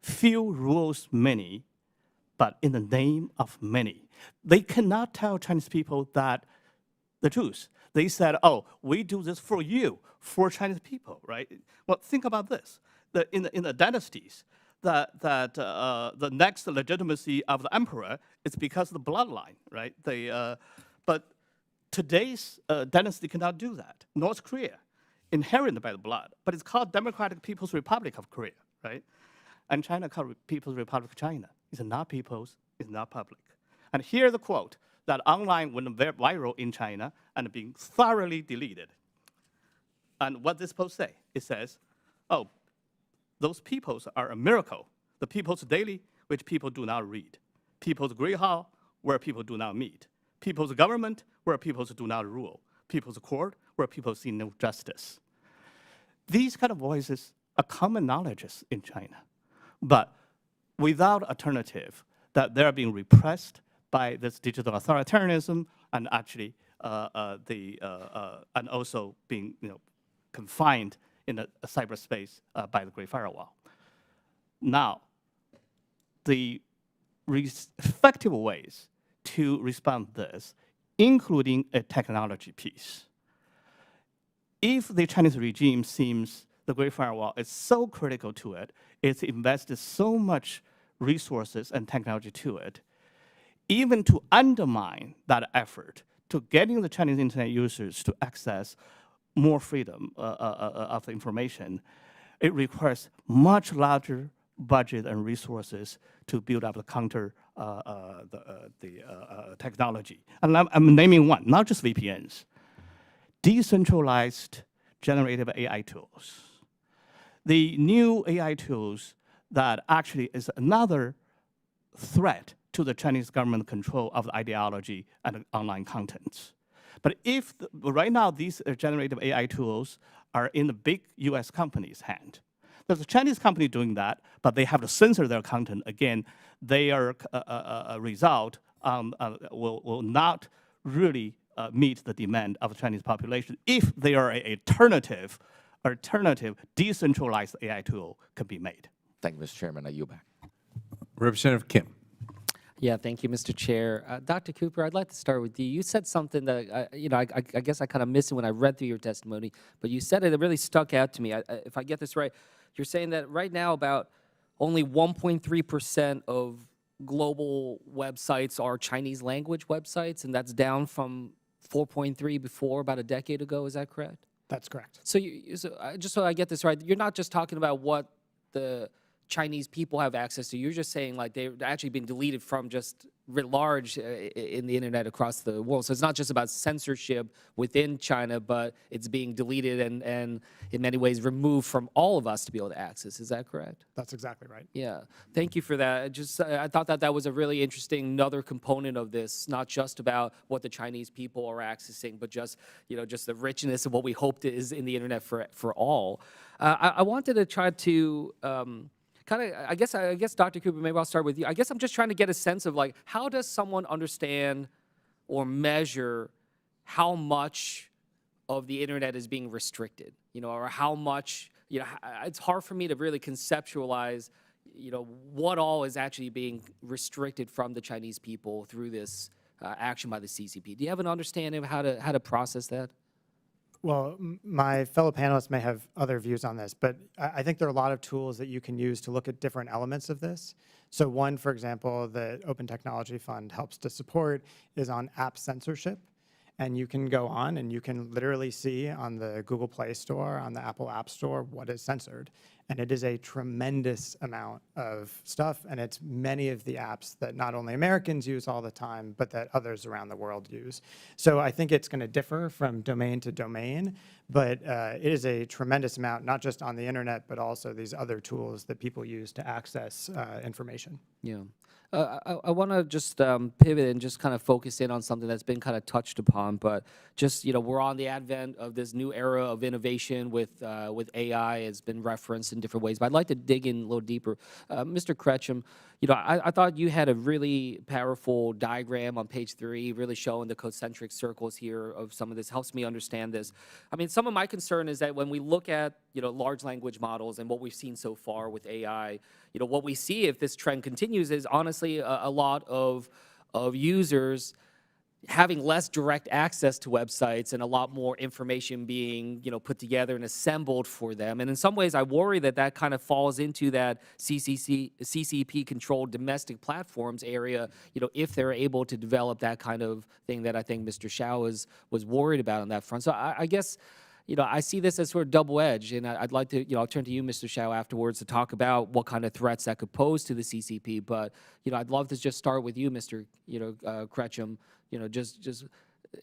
few rules many, but in the name of many. They cannot tell Chinese people that the truth. They said, oh, we do this for you, for Chinese people, right? Well, think about this. In the dynasties, the next legitimacy of the emperor is because of the bloodline, right? But today's dynasty cannot do that. North Korea, inherited by the blood, but it's called Democratic People's Republic of Korea, right? And China called People's Republic of China. It's not people's, it's not public. And here's the quote that online went viral in China and being thoroughly deleted. And what this post say? It says, oh, those peoples are a miracle. The people's daily, which people do not read. People's great hall, where people do not meet. People's government, where peoples do not rule. People's court, where people see no justice. These kind of voices are common knowledges in China, but without alternative, that they're being repressed by this digital authoritarianism and actually and also being confined in a cyberspace by the Great Firewall. Now, the effective ways to respond to this, including a technology piece. If the Chinese regime seems the Great Firewall is so critical to it, it's invested so much resources and technology to it, even to undermine that effort to getting the Chinese internet users to access more freedom of the information, it requires much larger budget and resources to build up the counter technology. And I'm naming one, not just VPNs. Decentralized generative AI tools. The new AI tools that actually is another threat to the Chinese government control of the ideology and online contents. But if right now these generative AI tools are in the big US companies' hand, there's a Chinese company doing that, but they have to censor their content. Again, they are a result will not really meet the demand of the Chinese population if they are an alternative decentralized AI tool can be made. Thank you, Mr. Chairman. I yield back. Representative Kim. Yeah, thank you, Mr. Chair. Dr. Cooper, I'd like to start with you. You said something that, I guess I kind of missed it when I read through your testimony, but you said it, it really stuck out to me. If I get this right, you're saying that right now about only 1.3% of global websites are Chinese language websites, and that's down from 4.3 before, about a decade ago. Is that correct? That's correct. So, just so I get this right, you're not just talking about what the Chinese people have access to. You're just saying like they're actually being deleted from just writ large in the internet across the world. So it's not just about censorship within China, but it's being deleted and in many ways removed from all of us to be able to access. Is that correct? That's exactly right. Yeah, thank you for that. I thought that was a really interesting another component of this, not just about what the Chinese people are accessing, but just just the richness of what we hoped is in the internet for all. I wanted to try to I guess, Dr. Cooper, maybe I'll start with you. I guess I'm just trying to get a sense of like, how does someone understand or measure how much of the internet is being restricted, or how much, it's hard for me to really conceptualize, what all is actually being restricted from the Chinese people through this action by the CCP. Do you have an understanding of how to process that? Well, my fellow panelists may have other views on this, but I think there are a lot of tools that you can use to look at different elements of this. So one, for example, the Open Technology Fund helps to support is on app censorship. And you can go on and you can literally see on the Google Play Store, on the Apple App Store, what is censored. And it is a tremendous amount of stuff. And it's many of the apps that not only Americans use all the time, but that others around the world use. So I think it's going to differ from domain to domain, but it is a tremendous amount, not just on the internet, but also these other tools that people use to access information. Yeah. I want to just pivot and just kind of focus in on something that's been kind of touched upon, but just, we're on the advent of this new era of innovation with AI. Has been referenced in different ways, but I'd like to dig in a little deeper. Mr. Kretchun, I thought you had a really powerful diagram on page 3, really showing the concentric circles here of some of this. Helps me understand this. I mean, some of my concern is that when we look at, large language models and what we've seen so far with AI, what we see if this trend continues is honestly a lot of users having less direct access to websites and a lot more information being, put together and assembled for them. And in some ways, I worry that that kind of falls into that CCP-controlled domestic platforms area, if they're able to develop that kind of thing that I think Mr. Xiao was worried about on that front. So I guess, I see this as sort of double-edged, and I'd like to, I'll turn to you, Mr. Xiao, afterwards to talk about what kind of threats that could pose to the CCP. But, I'd love to just start with you, Mr. Kretchun. Just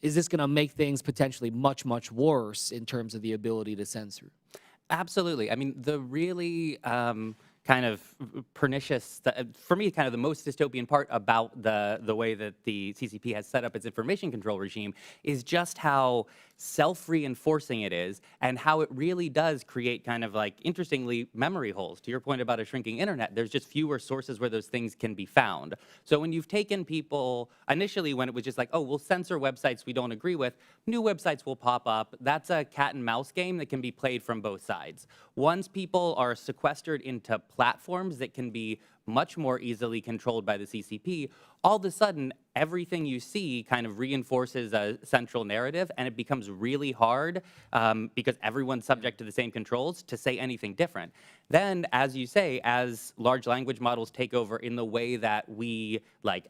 is this going to make things potentially much, much worse in terms of the ability to censor? Absolutely. I mean, the really kind of pernicious, for me, kind of the most dystopian part about the way that the CCP has set up its information control regime is just how self-reinforcing it is and how it really does create kind of like, interestingly, memory holes. To your point about a shrinking internet, there's just fewer sources where those things can be found. So when you've taken people, initially when it was just like, oh, we'll censor websites we don't agree with, new websites will pop up. That's a cat and mouse game that can be played from both sides. Once people are sequestered into platforms that can be much more easily controlled by the CCP, all of a sudden, everything you see kind of reinforces a central narrative, and it becomes really hard, because everyone's subject to the same controls, to say anything different. Then, as you say, as large language models take over in the way that we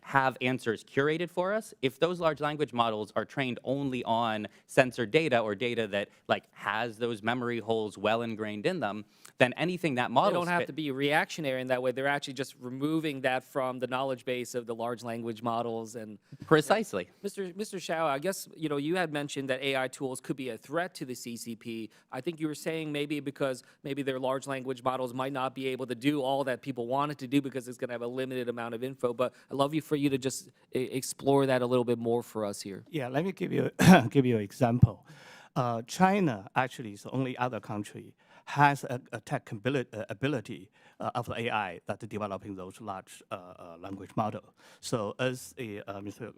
have answers curated for us, if those large language models are trained only on censored data or data that has those memory holes well ingrained in them, then anything that model They don't have to be reactionary in that way. They're actually just removing that from the knowledge base of the large language models. And precisely. Mr. Xiao, I guess you had mentioned that AI tools could be a threat to the CCP. I think you were saying maybe because maybe their large language models might not be able to do all that people want it to do because it's going to have a limited amount of info. But I'd love for you to just explore that a little bit more for us here. Yeah, let me give you give you an example. China actually is the only other country has a tech ability of the AI that are developing those large language models. So as Mr.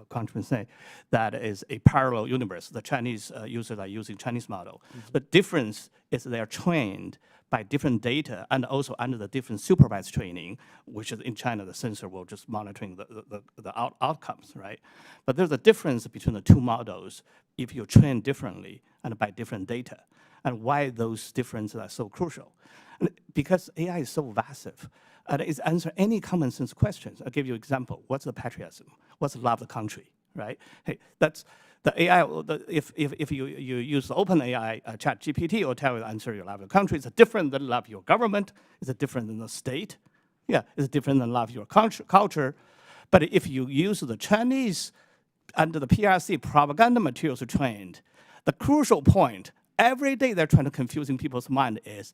Kretchun said, that is a parallel universe. The Chinese users are using Chinese model. The difference is they are trained by different data and also under the different supervised training, which is in China, the censor will just monitoring the outcomes, right? But there's a difference between the two models if you train differently and by different data. And why those differences are so crucial. And because AI is so vast, and it answers any common sense questions. I'll give you an example. What's the patriotism? What's the love of the country, right? Hey, that's the AI, if you use the open AI, ChatGPT will tell you the answer you love your country. It's different than love your government. It's different than the state. Yeah, it's different than love your culture. But if you use the Chinese under the PRC propaganda materials trained, the crucial point, every day they're trying to confuse in people's mind is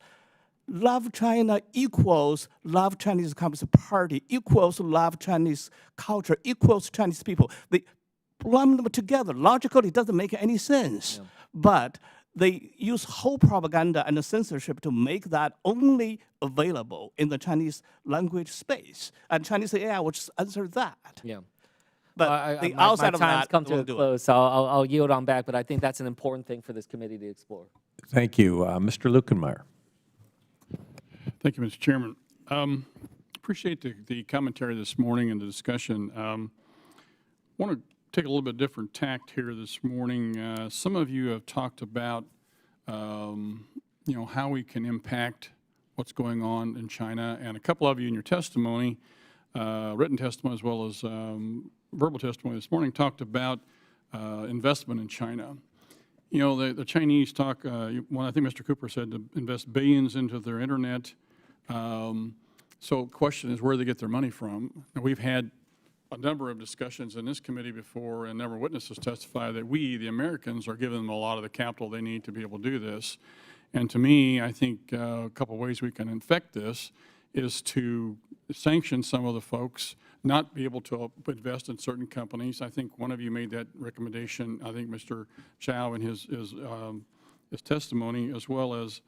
love China equals love Chinese Communist Party equals love Chinese culture equals Chinese people. They lump them together. Logically, it doesn't make any sense. Yeah. But they use whole propaganda and the censorship to make that only available in the Chinese language space. And Chinese AI will just answer that. Yeah. But the outside my time's of that, come to a close, so I'll yield on back. But I think that's an important thing for this committee to explore. Thank you. Mr. Lukenmeyer. Thank you, Mr. Chairman. Appreciate the commentary this morning and the discussion. Want to take a little bit different tact here this morning. Some of you have talked about, how we can impact what's going on in China, and a couple of you in your testimony, written testimony as well as verbal testimony this morning, talked about investment in China. The Chinese talk, I think Mr. Cooper said, to invest billions into their internet. So the question is where they get their money from. And we've had a number of discussions in this committee before, and a number of witnesses testify that we, the Americans, are giving them a lot of the capital they need to be able to do this. And to me, I think a couple ways we can infect this is to sanction some of the folks, not be able to invest in certain companies. I think one of you made that recommendation, I think Mr. Xiao in his testimony, as well as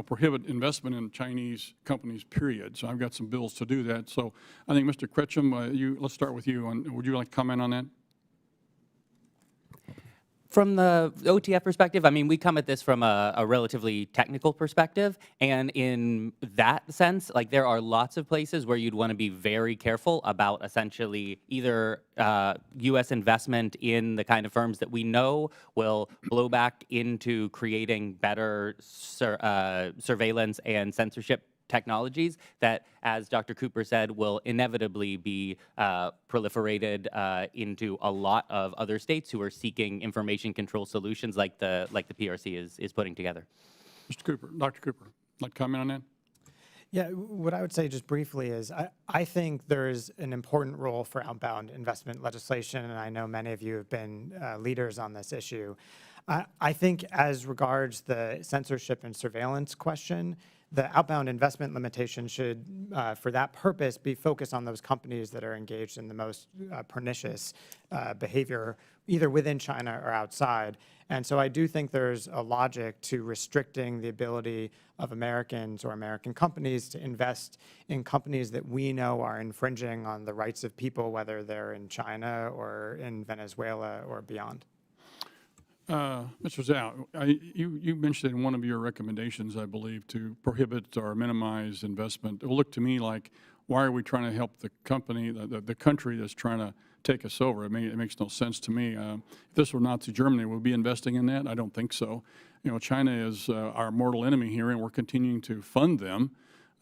prohibit investment in Chinese companies, period. So I've got some bills to do that. So I think, Mr. Kretchun, let's start with you. Would you like to comment on that? From the OTF perspective, I mean, we come at this from a relatively technical perspective, and in that sense, like there are lots of places where you'd want to be very careful about essentially either U.S. investment in the kind of firms that we know will blow back into creating better surveillance and censorship technologies that, as Dr. Cooper said, will inevitably be proliferated into a lot of other states who are seeking information control solutions like the PRC is putting together. Mr. Cooper, Dr. Cooper, like to comment on that? Yeah, what I would say just briefly is I think there's an important role for outbound investment legislation, and I know many of you have been leaders on this issue. I think as regards the censorship and surveillance question, the outbound investment limitation should, for that purpose, be focused on those companies that are engaged in the most pernicious behavior, either within China or outside. And so I do think there's a logic to restricting the ability of Americans or American companies to invest in companies that we know are infringing on the rights of people, whether they're in China or in Venezuela or beyond. Mr. Zhao, you mentioned in one of your recommendations, I believe, to prohibit or minimize investment. It will look to me like, why are we trying to help the company, the country that's trying to take us over? It makes no sense to me. If this were Nazi Germany, would we be investing in that? I don't think so. China is our mortal enemy here, and we're continuing to fund them.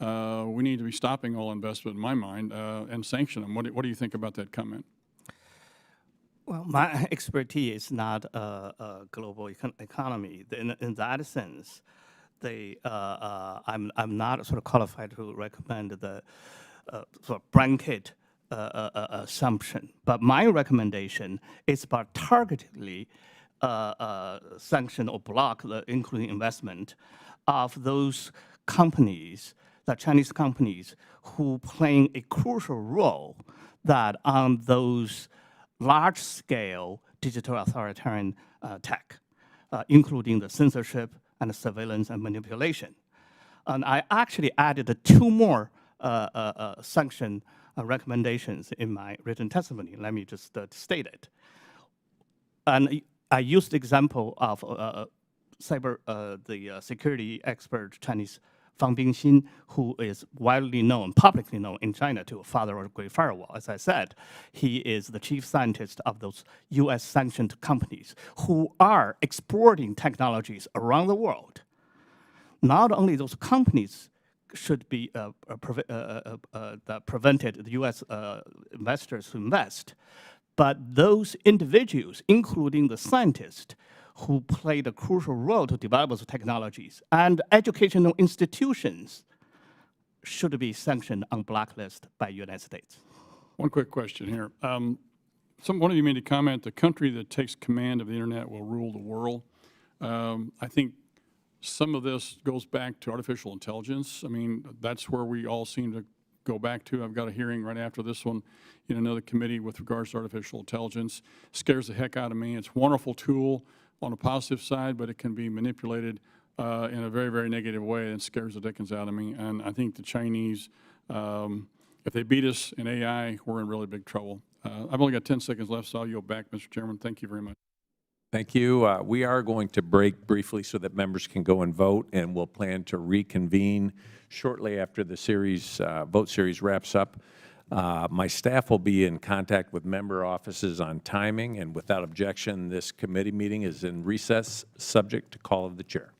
We need to be stopping all investment, in my mind, and sanction them. What do you think about that comment? Well, my expertise is not a global economy. In that sense, I'm not sort of qualified to recommend the sort of blanket assumption. But my recommendation is about targetedly sanction or block the including investment of those companies, the Chinese companies, who playing a crucial role that on those large-scale digital authoritarian tech, including the censorship and the surveillance and manipulation. And I actually added 2 more sanction recommendations in my written testimony. Let me just state it. And I used the example of the security expert Chinese Fang Bingxin, who is widely known, publicly known in China to father of Great Firewall. As I said, he is the chief scientist of those US sanctioned companies who are exporting technologies around the world. Not only those companies should be that prevented the US investors to invest, but those individuals, including the scientists, who played a crucial role to develop those technologies, and educational institutions should be sanctioned on blacklist by United States. One quick question here. One of you made a comment, the country that takes command of the internet will rule the world. I think some of this goes back to artificial intelligence. I mean, that's where we all seem to go back to. I've got a hearing right after this one in another committee with regards to artificial intelligence. Scares the heck out of me. It's a wonderful tool on a positive side, but it can be manipulated in a very, very negative way, and scares the dickens out of me. And I think the Chinese, if they beat us in AI, we're in really big trouble. I've only got 10 seconds left, so I'll yield back, Mr. Chairman. Thank you very much. Thank you. We are going to break briefly so that members can go and vote, and we'll plan to reconvene shortly after the vote series wraps up. My staff will be in contact with member offices on timing, and without objection, this committee meeting is in recess, subject to call of the chair.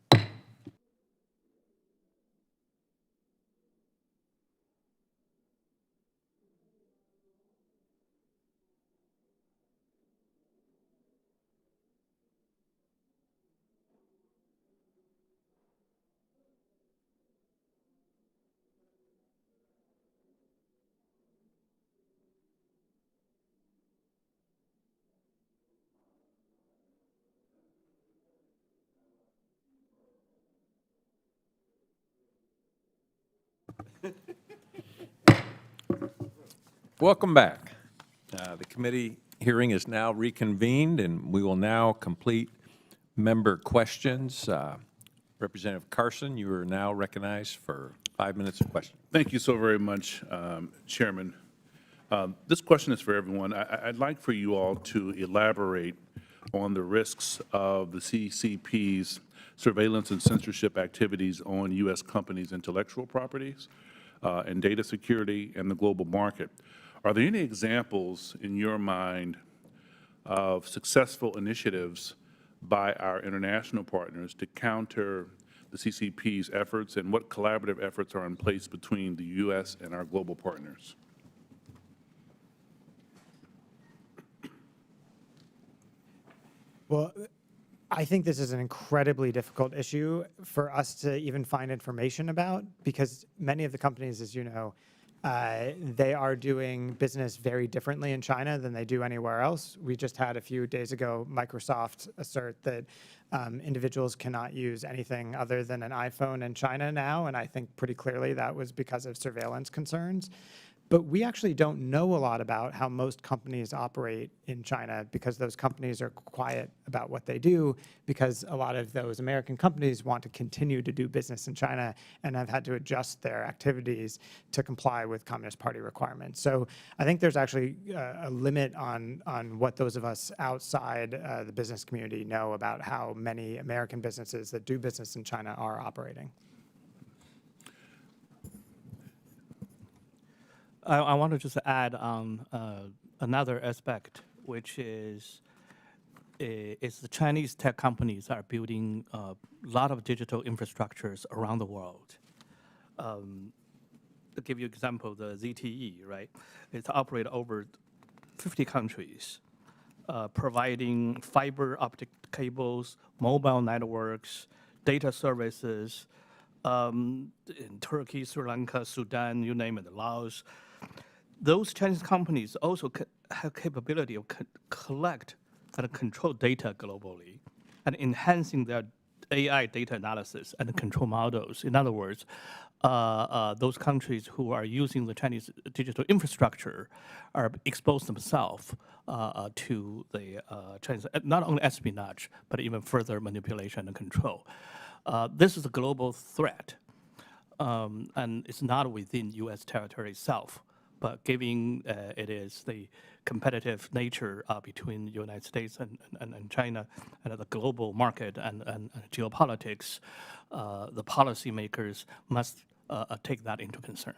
Welcome back. The committee hearing is now reconvened, and we will now complete member questions. Representative Carson, you are now recognized for 5 minutes of questions. Thank you so very much, Chairman. This question is for everyone. I'd like for you all to elaborate on the risks of the CCP's surveillance and censorship activities on U.S. companies' intellectual properties and data security and the global market. Are there any examples in your mind of successful initiatives by our international partners to counter the CCP's efforts, and what collaborative efforts are in place between the U.S. and our global partners? Well, I think this is an incredibly difficult issue for us to even find information about, because many of the companies, as you know, they are doing business very differently in China than they do anywhere else. We just had a few days ago Microsoft assert that individuals cannot use anything other than an iPhone in China now, and I think pretty clearly that was because of surveillance concerns. But we actually don't know a lot about how most companies operate in China, because those companies are quiet about what they do, because a lot of those American companies want to continue to do business in China and have had to adjust their activities to comply with Communist Party requirements. So I think there's actually a limit on what those of us outside the business community know about how many American businesses that do business in China are operating. I want to just add on another aspect, which is the Chinese tech companies are building a lot of digital infrastructures around the world. To give you an example, the ZTE, right? It's operated over 50 countries, providing fiber optic cables, mobile networks, data services, in Turkey, Sri Lanka, Sudan, you name it, Laos. Those Chinese companies also have capability of collect and control data globally and enhancing their AI data analysis and control models. In other words, those countries who are using the Chinese digital infrastructure are exposed themselves to the Chinese, not only espionage, but even further manipulation and control. This is a global threat, and it's not within U.S. territory itself, but given it is the competitive nature between the United States and China and the global market and geopolitics, the policymakers must take that into concern.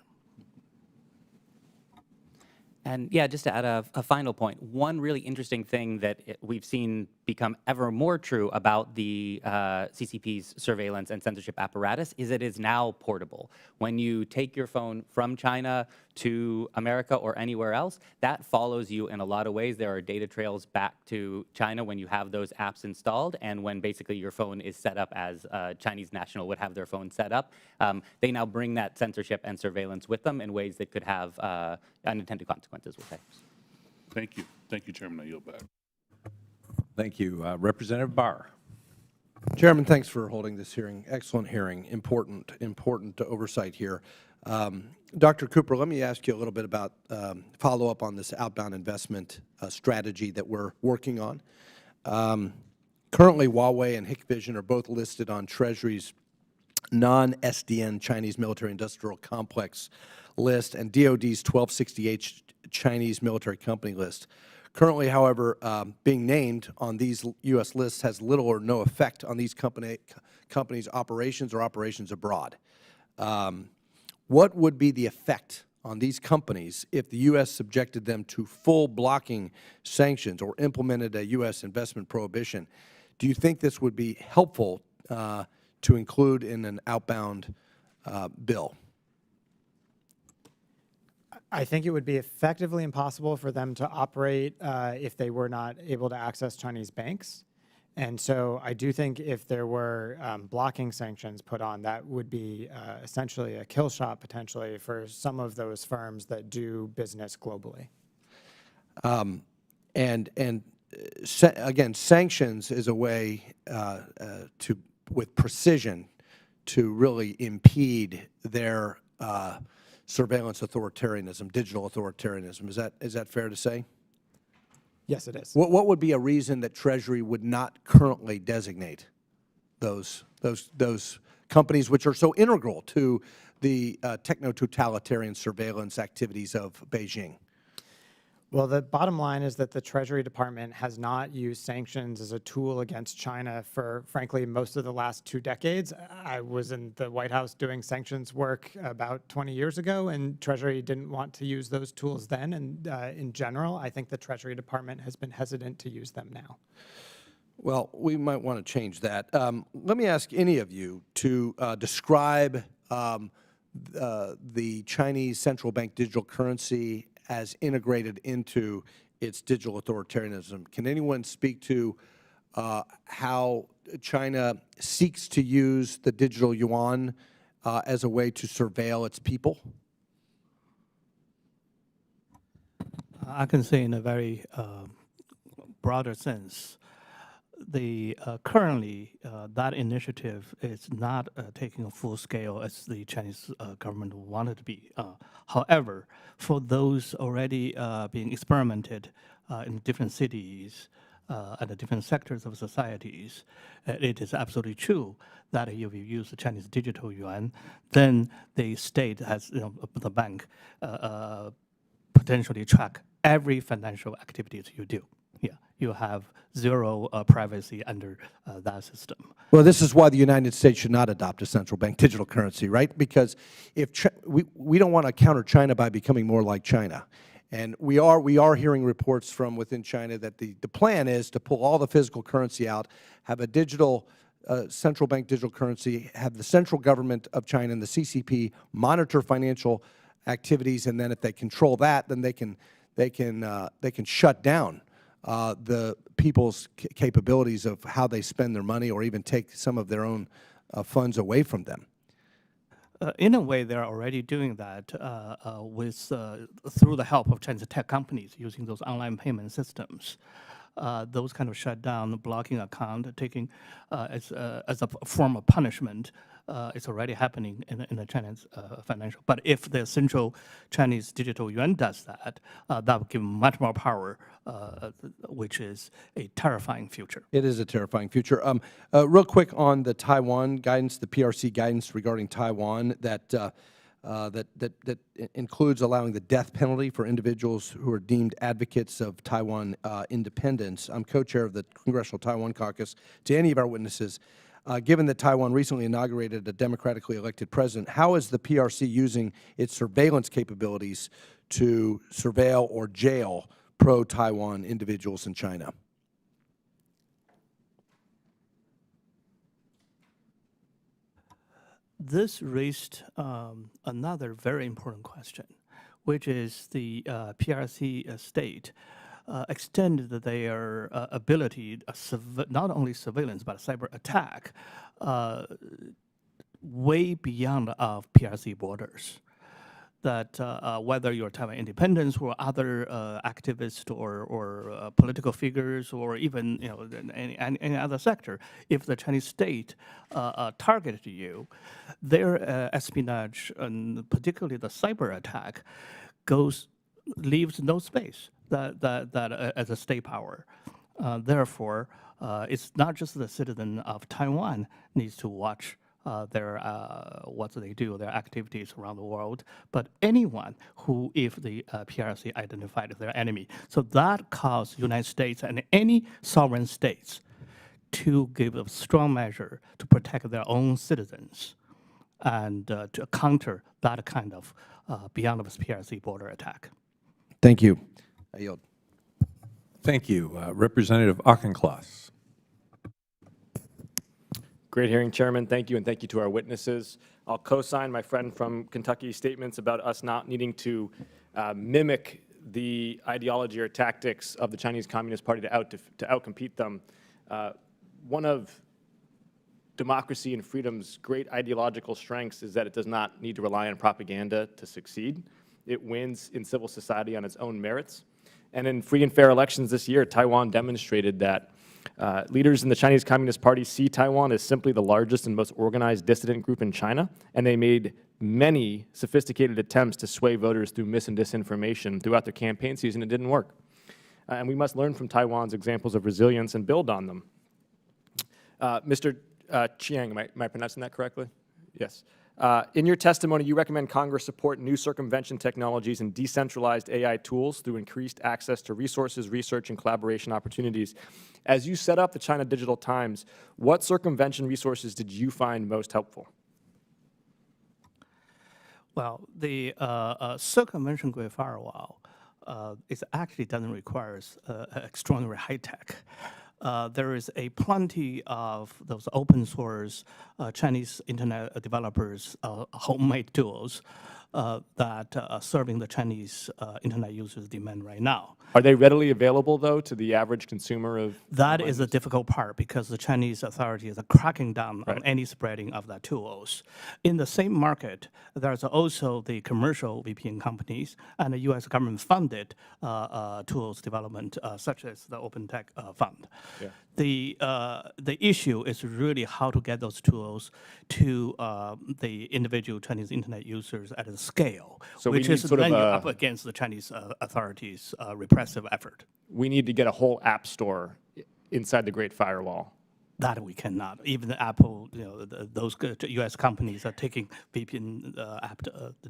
And yeah, just to add a final point, one really interesting thing that we've seen become ever more true about the CCP's surveillance and censorship apparatus is it is now portable. When you take your phone from China to America or anywhere else, that follows you in a lot of ways. There are data trails back to China when you have those apps installed, and when basically your phone is set up as a Chinese national would have their phone set up. They now bring that censorship and surveillance with them in ways that could have unintended consequences with it. Thank you. Thank you, Chairman. I yield back. Thank you. Representative Barr. Chairman, thanks for holding this hearing. Excellent hearing. Important oversight here. Dr. Cooper, let me ask you a little bit about follow up on this outbound investment strategy that we're working on. Currently, Huawei and Hikvision are both listed on Treasury's non-SDN Chinese military industrial complex list and DoD's 1260H Chinese military company list. Currently, however, being named on these U.S. lists has little or no effect on these companies' operations or operations abroad. What would be the effect on these companies if the U.S. subjected them to full blocking sanctions or implemented a U.S. investment prohibition? Do you think this would be helpful to include in an outbound bill? I think it would be effectively impossible for them to operate if they were not able to access Chinese banks. And so I do think if there were blocking sanctions put on, that would be essentially a kill shot potentially for some of those firms that do business globally. Again, sanctions is a way with precision to really impede their surveillance authoritarianism, digital authoritarianism. Is that fair to say? Yes, it is. What would be a reason that Treasury would not currently designate those companies which are so integral to the techno-totalitarian surveillance activities of Beijing? Well, the bottom line is that the Treasury Department has not used sanctions as a tool against China for, frankly, most of the last 2 decades. I was in the White House doing sanctions work about 20 years ago, and Treasury didn't want to use those tools then. And in general, I think the Treasury Department has been hesitant to use them now. Well, we might want to change that. Let me ask any of you to describe the Chinese central bank digital currency as integrated into its digital authoritarianism. Can anyone speak to how China seeks to use the digital yuan as a way to surveil its people? I can say in a very broader sense, currently that initiative is not taking a full scale as the Chinese government wanted to be. However, for those already being experimented in different cities and the different sectors of societies, it is absolutely true that if you use the Chinese digital yuan, then the state has, the bank, potentially track every financial activities you do. Yeah, you have zero privacy under that system. Well, this is why the United States should not adopt a central bank digital currency, right? Because if we don't want to counter China by becoming more like China. And we are hearing reports from within China that the plan is to pull all the physical currency out, have a digital central bank digital currency, have the central government of China and the CCP monitor financial activities, and then if they control that, then they can shut down the people's capabilities of how they spend their money, or even take some of their own funds away from them. In a way, they're already doing that through the help of Chinese tech companies using those online payment systems. Those kind of shutdown, blocking account, taking as a form of punishment, it's already happening in the Chinese financial. But if the central Chinese digital yuan does that, that would give much more power, which is a terrifying future. It is a terrifying future. Real quick on the Taiwan guidance, the PRC guidance regarding Taiwan that includes allowing the death penalty for individuals who are deemed advocates of Taiwan independence. I'm co-chair of the Congressional Taiwan Caucus. To any of our witnesses, given that Taiwan recently inaugurated a democratically elected president, how is the PRC using its surveillance capabilities to surveil or jail pro-Taiwan individuals in China? This raised another very important question, which is the PRC state extended their ability, not only surveillance, but cyber attack, way beyond of PRC borders. That whether you're Taiwan independence or other activists or political figures, or even any other sector, if the Chinese state targeted you, their espionage, and particularly the cyber attack, leaves no space that as a state power. Therefore, it's not just the citizen of Taiwan needs to watch what they do, their activities around the world, but anyone who, if the PRC identified as their enemy. So that caused United States and any sovereign states to give a strong measure to protect their own citizens and to counter that kind of beyond of PRC border attack. Thank you. I yield. Thank you. Representative Auchincloss. Great hearing, Chairman. Thank you, and thank you to our witnesses. I'll co-sign my friend from Kentucky's statements about us not needing to mimic the ideology or tactics of the Chinese Communist Party to outcompete them. One of democracy and freedom's great ideological strengths is that it does not need to rely on propaganda to succeed. It wins in civil society on its own merits. And in free and fair elections this year, Taiwan demonstrated that leaders in the Chinese Communist Party see Taiwan as simply the largest and most organized dissident group in China, and they made many sophisticated attempts to sway voters through mis and disinformation throughout their campaign season. It didn't work. And we must learn from Taiwan's examples of resilience and build on them. Mr. Qiang, am I pronouncing that correctly? Yes. In your testimony, you recommend Congress support new circumvention technologies and decentralized AI tools through increased access to resources, research, and collaboration opportunities. As you set up the China Digital Times, what circumvention resources did you find most helpful? Well, the circumvention Great Firewall it actually doesn't require extraordinary high tech. There is plenty of those open source Chinese internet developers homemade tools that are serving the Chinese internet users' demand right now. Are they readily available, though, to the average consumer of? That is the difficult part because the Chinese authorities are cracking down on any spreading of that tools. In the same market, there's also the commercial VPN companies and the U.S. government-funded tools development, such as the Open Tech Fund. Yeah. The issue is really how to get those tools to the individual Chinese internet users at a scale, So which is sort of then up against the Chinese authorities' repressive effort. We need to get a whole app store inside the Great Firewall. That we cannot. Even Apple, those U.S. companies are taking VPN app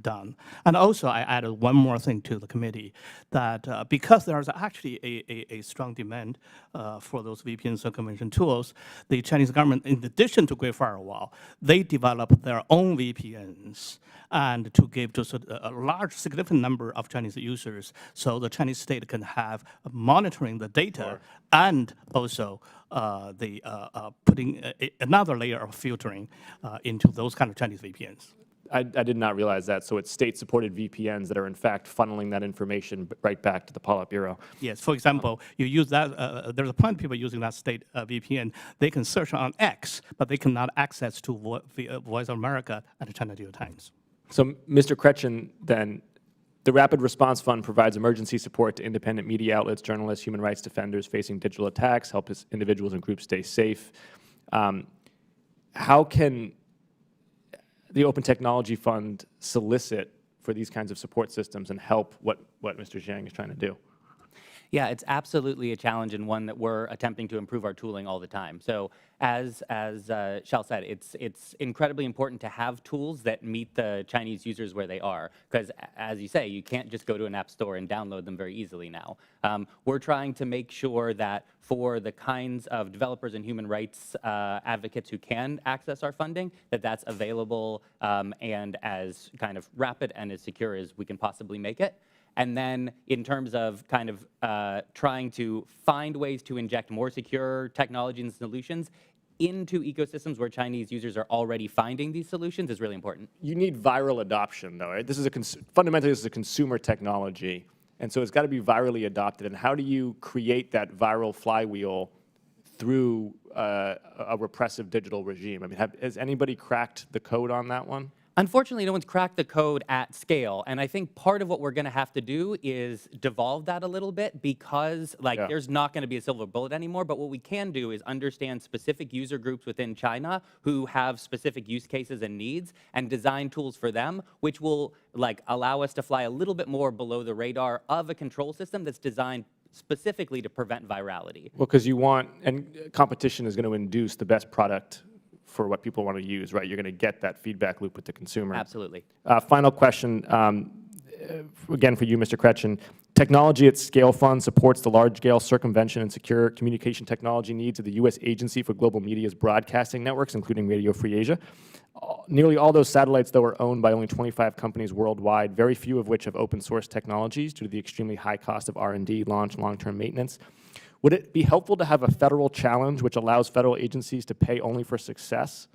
down. And also, I added one more thing to the committee, that because there's actually a strong demand for those VPN circumvention tools, the Chinese government, in addition to Great Firewall, they develop their own VPNs and to give to a large, significant number of Chinese users, so the Chinese state can have monitoring the data and also putting another layer of filtering into those kind of Chinese VPNs. I did not realize that. So it's state-supported VPNs that are, in fact, funneling that information right back to the Politburo. Yes. For example, you use that. There's a plenty of people using that state VPN. They can search on X, but they cannot access to Voice of America and the China Digital Times. So, Mr. Kretchun, then, the Rapid Response Fund provides emergency support to independent media outlets, journalists, human rights defenders facing digital attacks, helps individuals and groups stay safe. How can the Open Technology Fund solicit for these kinds of support systems and help what Mr. Xiang is trying to do? Yeah, it's absolutely a challenge and one that we're attempting to improve our tooling all the time. So as Xiao said, it's incredibly important to have tools that meet the Chinese users where they are, because as you say, you can't just go to an app store and download them very easily now. We're trying to make sure that for the kinds of developers and human rights advocates who can access our funding, that's available and as kind of rapid and as secure as we can possibly make it. And then in terms of kind of trying to find ways to inject more secure technology and solutions into ecosystems where Chinese users are already finding these solutions is really important. You need viral adoption, though, right? This is fundamentally, this is a consumer technology, and so it's got to be virally adopted. And how do you create that viral flywheel through a repressive digital regime? I mean, has anybody cracked the code on that one? Unfortunately, no one's cracked the code at scale, and I think part of what we're going to have to do is devolve that a little bit because, there's not going to be a silver bullet anymore, but what we can do is understand specific user groups within China who have specific use cases and needs and design tools for them, which will, allow us to fly a little bit more below the radar of a control system that's designed specifically to prevent virality. Well, because and competition is going to induce the best product for what people want to use, right? You're going to get that feedback loop with the consumer. Absolutely. Final question, again for you, Mr. Kretchun. Technology at Scale Fund supports the large-scale circumvention and secure communication technology needs of the U.S. Agency for Global Media's broadcasting networks, including Radio Free Asia. Nearly all those satellites, though, are owned by only 25 companies worldwide, very few of which have open-source technologies due to the extremely high cost of R&D, launch, and long-term maintenance. Would it be helpful to have a federal challenge which allows federal agencies to pay only for success?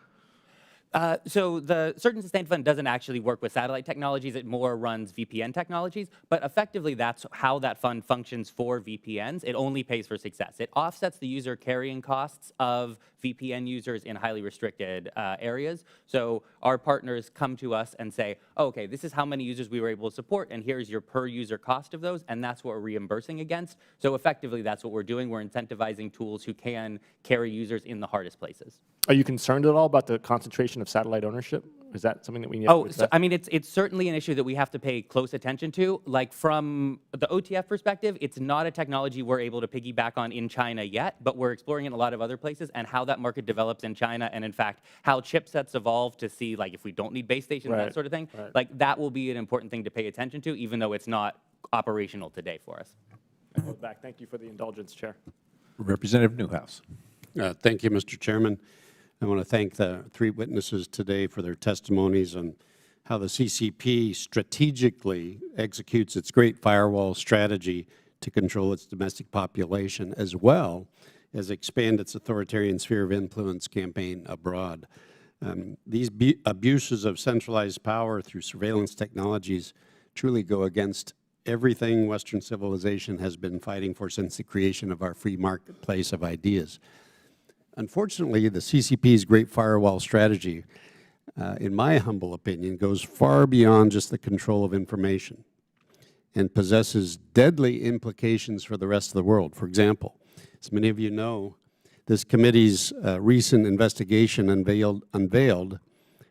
So the Search and Sustain Fund doesn't actually work with satellite technologies. It more runs VPN technologies. But effectively, that's how that fund functions for VPNs. It only pays for success. It offsets the user carrying costs of VPN users in highly restricted areas. So our partners come to us and say, oh, okay, this is how many users we were able to support, and here's your per user cost of those, and that's what we're reimbursing against. So effectively, that's what we're doing. We're incentivizing tools who can carry users in the hardest places. Are you concerned at all about the concentration of satellite ownership Is that something that we need to Oh, address? so, I mean, it's certainly an issue that we have to pay close attention to. Like from the OTF perspective, it's not a technology we're able to piggyback on in China yet, but we're exploring in a lot of other places, and how that market develops in China, and in fact, how chipsets evolve to see like if we don't need base stations, that sort of thing. Like that will be an important thing to pay attention to, even though it's not operational today for us. Zach, thank you for the indulgence, Chair. Representative Newhouse. Thank you, Mr. Chairman. I want to thank the 3 witnesses today for their testimonies on how the CCP strategically executes its Great Firewall strategy to control its domestic population, as well as expand its authoritarian sphere of influence campaign abroad. These abuses of centralized power through surveillance technologies truly go against everything Western civilization has been fighting for since the creation of our free marketplace of ideas. Unfortunately, the CCP's Great Firewall strategy, in my humble opinion, goes far beyond just the control of information and possesses deadly implications for the rest of the world. For example, as many of you know, this committee's recent investigation unveiled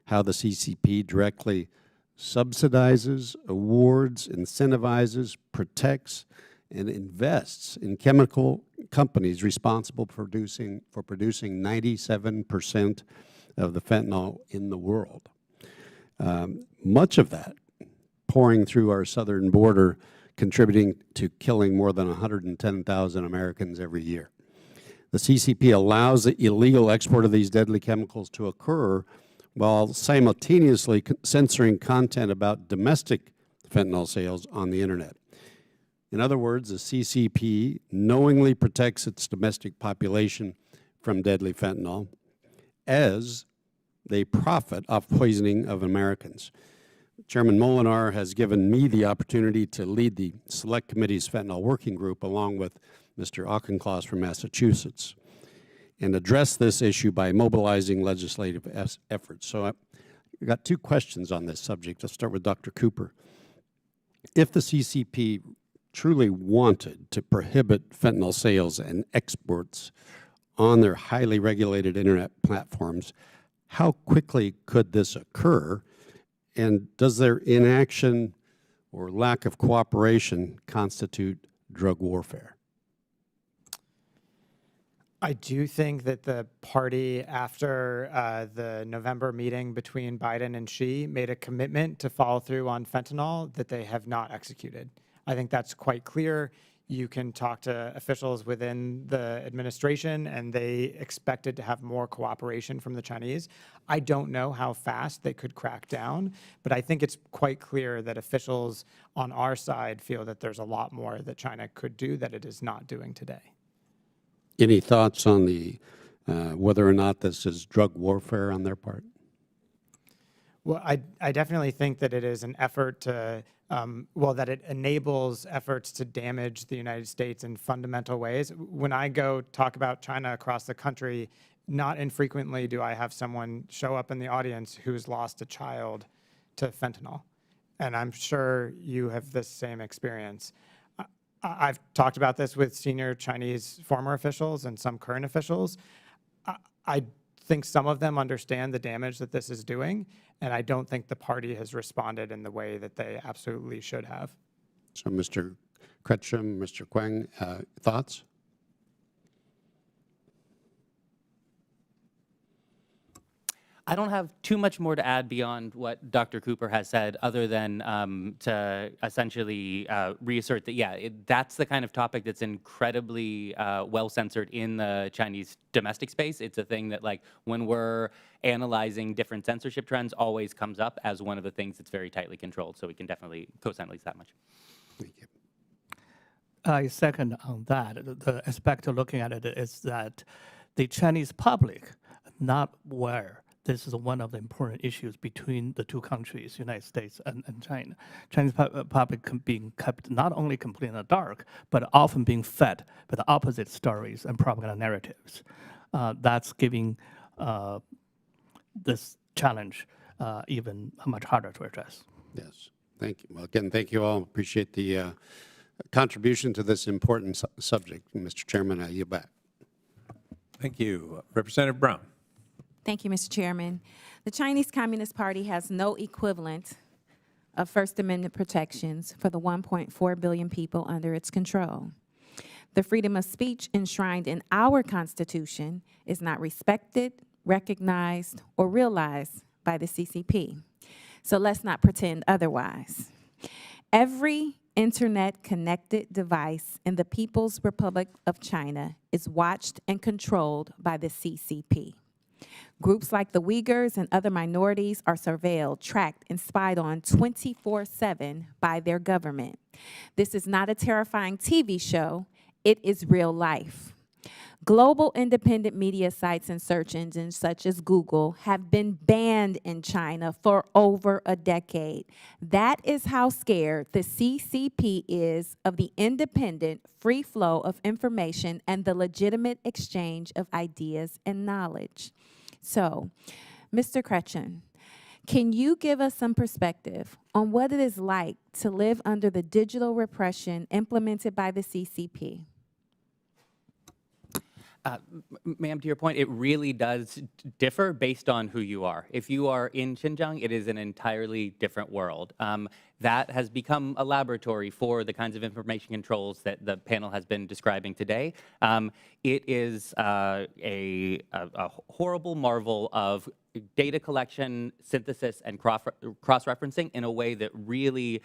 how the CCP directly subsidizes, awards, incentivizes, protects, and invests in chemical companies responsible for producing 97% of the fentanyl in the world. Much of that pouring through our southern border, contributing to killing more than 110,000 Americans every year. The CCP allows the illegal export of these deadly chemicals to occur while simultaneously censoring content about domestic fentanyl sales on the internet. In other words, the CCP knowingly protects its domestic population from deadly fentanyl as they profit off poisoning of Americans. Chairman Molinar has given me the opportunity to lead the Select Committee's Fentanyl Working Group along with Mr. Auchincloss from Massachusetts and address this issue by mobilizing legislative efforts. So I've got 2 questions on this subject. I'll start with Dr. Cooper. If the CCP truly wanted to prohibit fentanyl sales and exports on their highly regulated internet platforms, how quickly could this occur? And does their inaction or lack of cooperation constitute drug warfare? I do think that the party, after the November meeting between Biden and Xi, made a commitment to follow through on fentanyl that they have not executed. I think that's quite clear. You can talk to officials within the administration, and they expected to have more cooperation from the Chinese. I don't know how fast they could crack down, but I think it's quite clear that officials on our side feel that there's a lot more that China could do that it is not doing today. Any thoughts on the whether or not this is drug warfare on their part? Well, I definitely think that it is an effort to, that it enables efforts to damage the United States in fundamental ways. When I go talk about China across the country, not infrequently do I have someone show up in the audience who's lost a child to fentanyl. And I'm sure you have this same experience. I've talked about this with senior Chinese former officials and some current officials. I think some of them understand the damage that this is doing, and I don't think the party has responded in the way that they absolutely should have. So, Mr. Kretchun, Mr. Qiang, thoughts? I don't have too much more to add beyond what Dr. Cooper has said, other than to essentially reassert that, yeah, that's the kind of topic that's incredibly well censored in the Chinese domestic space. It's a thing that, like, when we're analyzing different censorship trends, always comes up as one of the things that's very tightly controlled. So we can definitely co-sign at least that much. Thank you. I second on that. The aspect of looking at it is that the Chinese public not aware this is one of the important issues between the 2 countries, United States and China. Chinese public being kept not only completely in the dark, but often being fed by the opposite stories and propaganda narratives. That's giving this challenge even much harder to address. Yes, thank you. Well, again, thank you all. Appreciate the contribution to this important subject. Mr. Chairman, I yield back. Thank you. Representative Brown. Thank you, Mr. Chairman. The Chinese Communist Party has no equivalent of First Amendment protections for the 1.4 billion people under its control. The freedom of speech enshrined in our Constitution is not respected, recognized, or realized by the CCP. So let's not pretend otherwise. Every internet-connected device in the People's Republic of China is watched and controlled by the CCP. Groups like the Uyghurs and other minorities are surveilled, tracked, and spied on 24/7 by their government. This is not a terrifying TV show, it is real life. Global independent media sites and search engines such as Google have been banned in China for over a decade. That is how scared the CCP is of the independent, free flow of information and the legitimate exchange of ideas and knowledge. So, Mr. Kretchun, can you give us some perspective on what it is like to live under the digital repression implemented by the CCP? Ma'am, to your point, it really does differ based on who you are. If you are in Xinjiang, it is an entirely different world. That has become a laboratory for the kinds of information controls that the panel has been describing today. It is a horrible marvel of data collection, synthesis, and cross-referencing in a way that really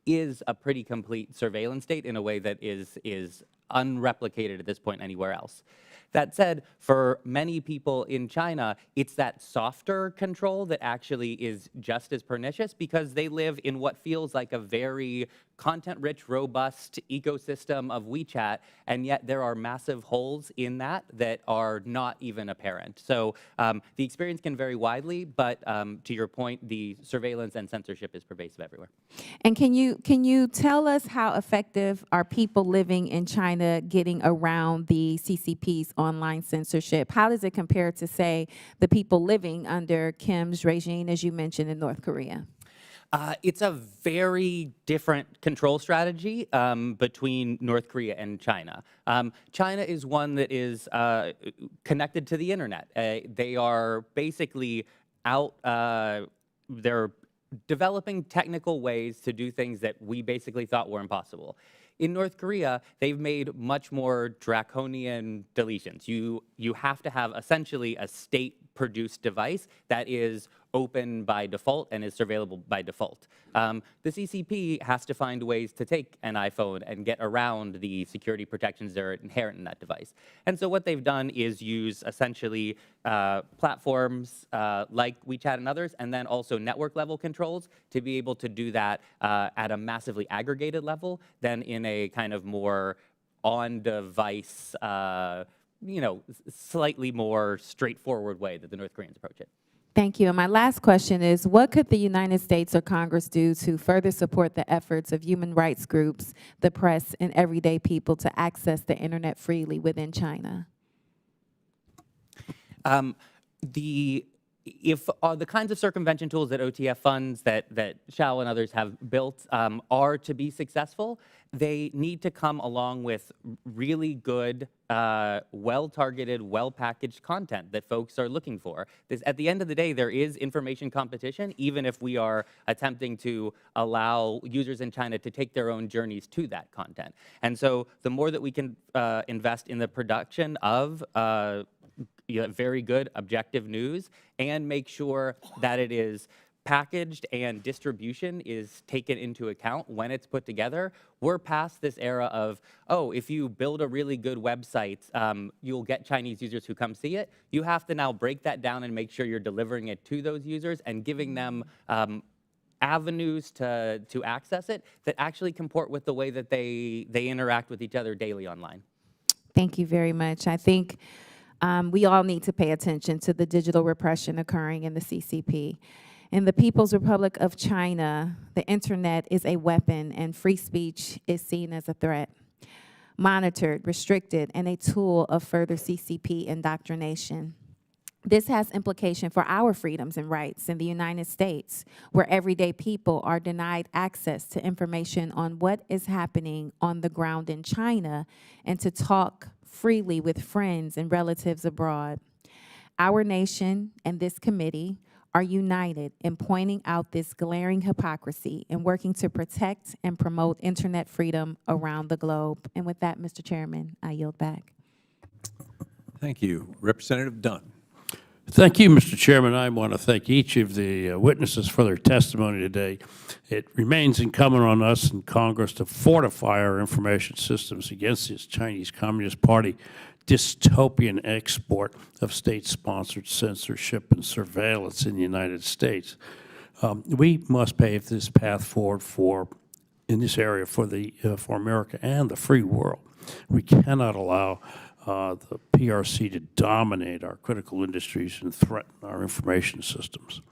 is a pretty complete surveillance state in a way that is unreplicated at this point anywhere else. That said, for many people in China, it's that softer control that actually is just as pernicious because they live in what feels like a very content-rich, robust ecosystem of WeChat, and yet there are massive holes in that that are not even apparent. So the experience can vary widely, but to your point, the surveillance and censorship is pervasive everywhere. And can you tell us how effective are people living in China getting around the CCP's online censorship? How does it compare to, say, the people living under Kim's regime, as you mentioned, in North Korea? It's a very different control strategy between North Korea and China. China is one that is connected to the internet. They are basically out, they're developing technical ways to do things that we basically thought were impossible. In North Korea, they've made much more draconian deletions. You have to have essentially a state-produced device that is open by default and is surveillable by default. The CCP has to find ways to take an iPhone and get around the security protections that are inherent in that device. And so what they've done is use essentially platforms like WeChat and others, and then also network level controls to be able to do that at a massively aggregated level than in a kind of more on-device, slightly more straightforward way that the North Koreans approach it. Thank you. And my last question is, what could the United States or Congress do to further support the efforts of human rights groups, the press, and everyday people to access the internet freely within China? The kinds of circumvention tools that OTF funds, that Xiao and others have built are to be successful, they need to come along with really good, well-targeted, well-packaged content that folks are looking for. At the end of the day, there is information competition, even if we are attempting to allow users in China to take their own journeys to that content. And so the more that we can invest in the production of very good objective news and make sure that it is packaged and distribution is taken into account when it's put together, we're past this era of, oh, if you build a really good website, you'll get Chinese users who come see it. You have to now break that down and make sure you're delivering it to those users and giving them avenues to access it that actually comport with the way that they interact with each other daily online. Thank you very much. I think we all need to pay attention to the digital repression occurring in the CCP. In the People's Republic of China, the internet is a weapon and free speech is seen as a threat, monitored, restricted, and a tool of further CCP indoctrination. This has implication for our freedoms and rights in the United States, where everyday people are denied access to information on what is happening on the ground in China and to talk freely with friends and relatives abroad. our nation and this committee are united in pointing out this glaring hypocrisy and working to protect and promote internet freedom around the globe. And with that, Mr. Chairman, I yield back. Thank you. Representative Dunn. Thank you, Mr. Chairman. I want to thank each of the witnesses for their testimony today. It remains incumbent on us in Congress to fortify our information systems against this Chinese Communist Party dystopian export of state-sponsored censorship and surveillance in the United States. We must pave this path forward in this area for America and the free world. We cannot allow the PRC to dominate our critical industries and threaten our information systems.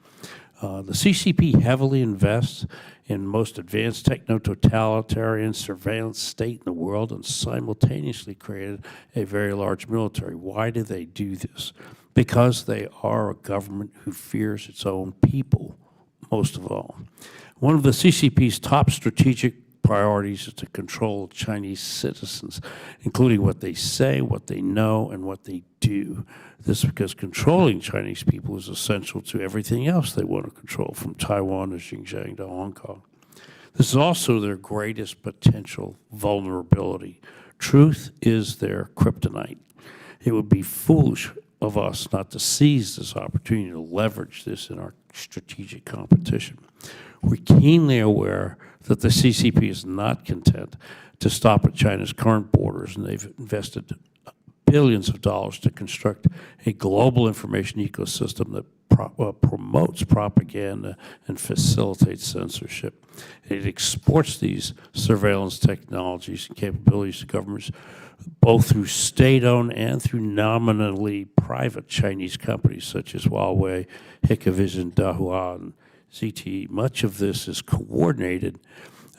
The CCP heavily invests in most advanced techno-totalitarian surveillance state in the world and simultaneously created a very large military. Why do they do this? Because they are a government who fears its own people, most of all. One of the CCP's top strategic priorities is to control Chinese citizens, including what they say, what they know, and what they do. This is because controlling Chinese people is essential to everything else they want to control, from Taiwan to Xinjiang to Hong Kong. This is also their greatest potential vulnerability. Truth is their kryptonite. It would be foolish of us not to seize this opportunity to leverage this in our strategic competition. We're keenly aware that the CCP is not content to stop at China's current borders, and they've invested billions of dollars to construct a global information ecosystem that promotes propaganda and facilitates censorship. It exports these surveillance technologies and capabilities to governments both through state-owned and through nominally private Chinese companies such as Huawei, Hikvision, Dahua, and ZTE. Much of this is coordinated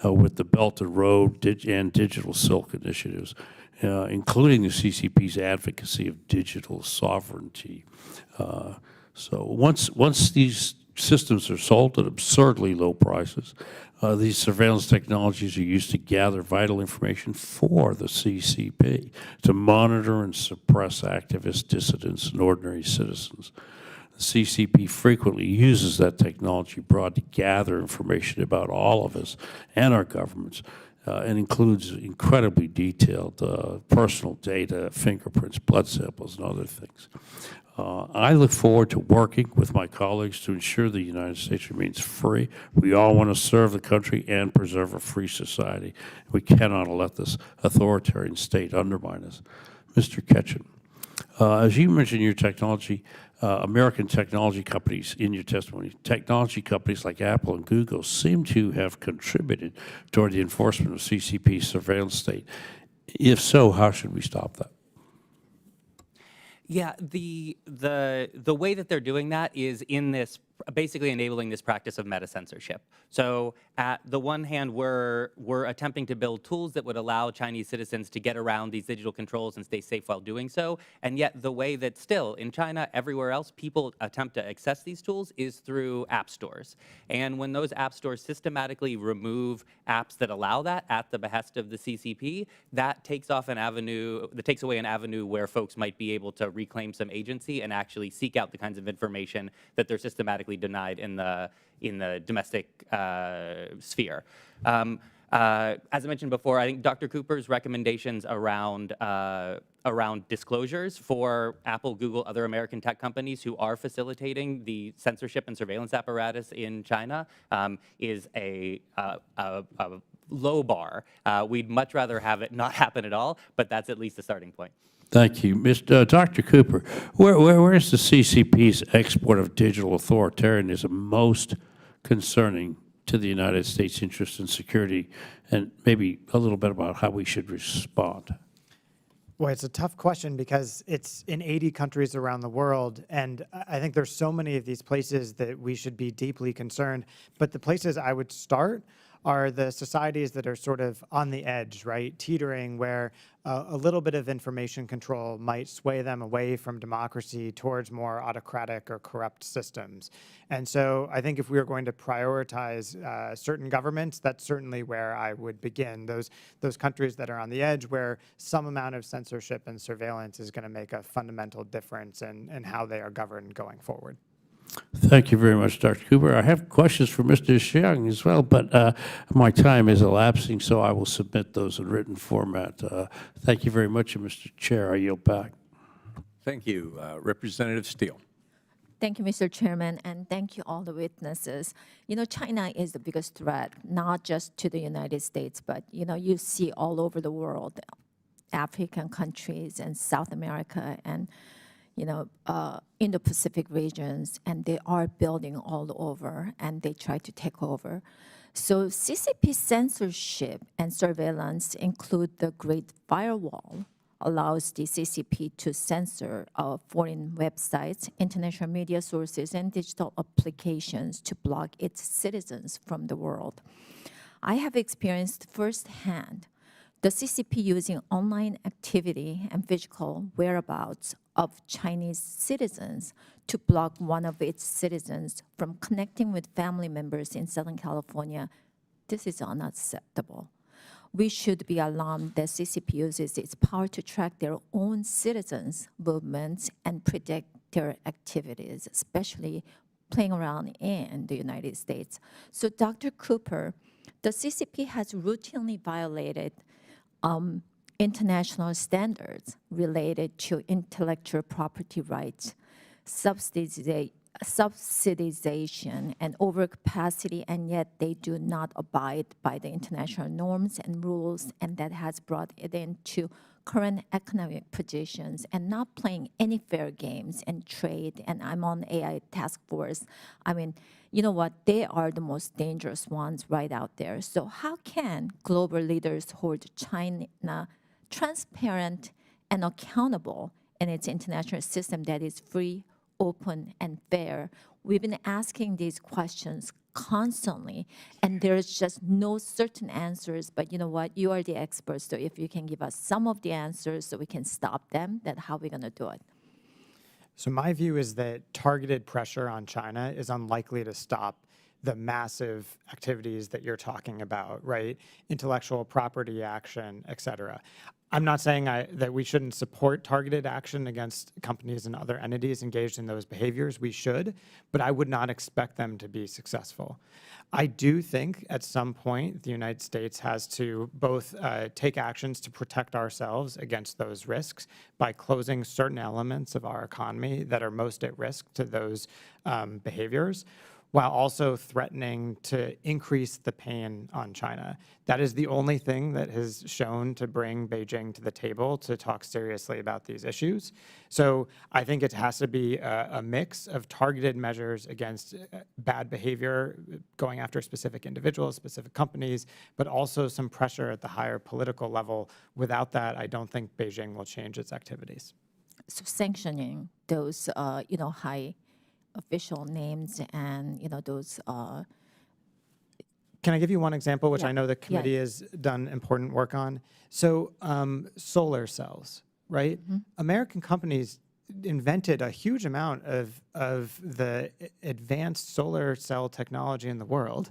with the Belt and Road and Digital Silk initiatives, including the CCP's advocacy of digital sovereignty. So once these systems are sold at absurdly low prices, these surveillance technologies are used to gather vital information for the CCP, to monitor and suppress activists, dissidents, and ordinary citizens. The CCP frequently uses that technology brought to gather information about all of us and our governments, and includes incredibly detailed personal data, fingerprints, blood samples, and other things. I look forward to working with my colleagues to ensure the United States remains free. We all want to serve the country and preserve a free society. We cannot let this authoritarian state undermine us. Mr. Kretchun, as you mentioned your technology, American technology companies in your testimony, technology companies like Apple and Google seem to have contributed toward the enforcement of CCP surveillance state. If so, how should we stop that? Yeah, the way that they're doing that is in this, basically enabling this practice of meta-censorship. So at the one hand, we're attempting to build tools that would allow Chinese citizens to get around these digital controls and stay safe while doing so. And yet the way that still in China, everywhere else, people attempt to access these tools is through app stores. And when those app stores systematically remove apps that allow that at the behest of the CCP, that takes away an avenue where folks might be able to reclaim some agency and actually seek out the kinds of information that they're systematically denied in the domestic sphere. As I mentioned before, I think Dr. Cooper's recommendations around disclosures for Apple, Google, other American tech companies who are facilitating the censorship and surveillance apparatus in China is a low bar. We'd much rather have it not happen at all, but that's at least a starting point. Thank you. Dr. Cooper, where is the CCP's export of digital authoritarianism most concerning to the United States' interest and security, and maybe a little bit about how we should respond? Well, it's a tough question because it's in 80 countries around the world, and I think there's so many of these places that we should be deeply concerned. But the places I would start are the societies that are sort of on the edge, right, teetering, where a little bit of information control might sway them away from democracy towards more autocratic or corrupt systems. And so I think if we are going to prioritize certain governments, that's certainly where I would begin. Those countries that are on the edge, where some amount of censorship and surveillance is going to make a fundamental difference in how they are governed going forward. Thank you very much, Dr. Cooper. I have questions for Mr. Xiang as well, but my time is elapsing, so I will submit those in written format. Thank you very much, Mr. Chair. I yield back. Thank you. Representative Steele. Thank you, Mr. Chairman, and thank you all the witnesses. You know, China is the biggest threat, not just to the United States, but, you know, you see all over the world, African countries and South America and, you know, Indo-Pacific regions, and they are building all over, and they try to take over. So CCP censorship and surveillance include the Great Firewall, allows the CCP to censor foreign websites, international media sources, and digital applications to block its citizens from the world. I have experienced firsthand the CCP using online activity and physical whereabouts of Chinese citizens to block one of its citizens from connecting with family members in Southern California. This is unacceptable. We should be alarmed that CCP uses its power to track their own citizens' movements and predict their activities, especially playing around in the United States. So, Dr. Cooper, the CCP has routinely violated international standards related to intellectual property rights, subsidization, and overcapacity, and yet they do not abide by the international norms and rules, and that has brought it into current economic positions and not playing any fair games and trade. And I'm on AI task force. I mean, you know what? They are the most dangerous ones right out there. So how can global leaders hold China transparent and accountable in its international system that is free, open, and fair? We've been asking these questions constantly, and there's just no certain answers. But you know what? You are the experts, so if you can give us some of the answers so we can stop them, then how are we going to do it? So my view is that targeted pressure on China is unlikely to stop the massive activities that you're talking about, right? Intellectual property action, et cetera. I'm not saying that we shouldn't support targeted action against companies and other entities engaged in those behaviors. We should, but I would not expect them to be successful. I do think at some point the United States has to both take actions to protect ourselves against those risks by closing certain elements of our economy that are most at risk to those behaviors, while also threatening to increase the pain on China. That is the only thing that has shown to bring Beijing to the table to talk seriously about these issues. So I think it has to be a mix of targeted measures against bad behavior, going after specific individuals, specific companies, but also some pressure at the higher political level. Without that, I don't think Beijing will change its activities. So sanctioning those, high official names and, those. Can I give you one example, which I know the committee has done important work on? So solar cells, right? Mm-hmm. American companies invented a huge amount of the advanced solar cell technology in the world.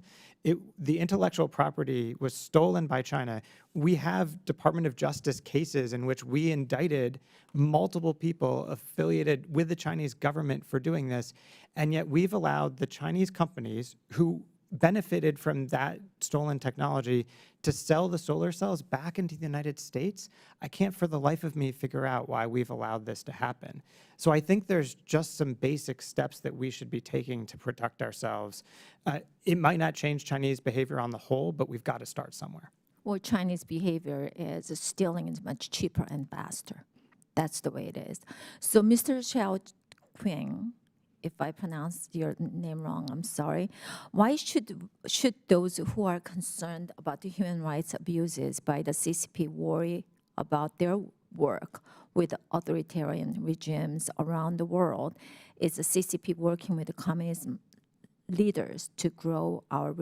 The intellectual property was stolen by China. We have Department of Justice cases in which we indicted multiple people affiliated with the Chinese government for doing this, and yet we've allowed the Chinese companies who benefited from that stolen technology to sell the solar cells back into the United States. I can't for the life of me figure out why we've allowed this to happen. So I think there's just some basic steps that we should be taking to protect ourselves. It might not change Chinese behavior on the whole, but we've got to start somewhere. Well, Chinese behavior is stealing is much cheaper and faster. That's the way it is. So Mr. Qiang, if I pronounced your name wrong, I'm sorry. Why should those who are concerned about the human rights abuses by the CCP worry about their work with authoritarian regimes around the world? Is the CCP working with the communist leaders to grow our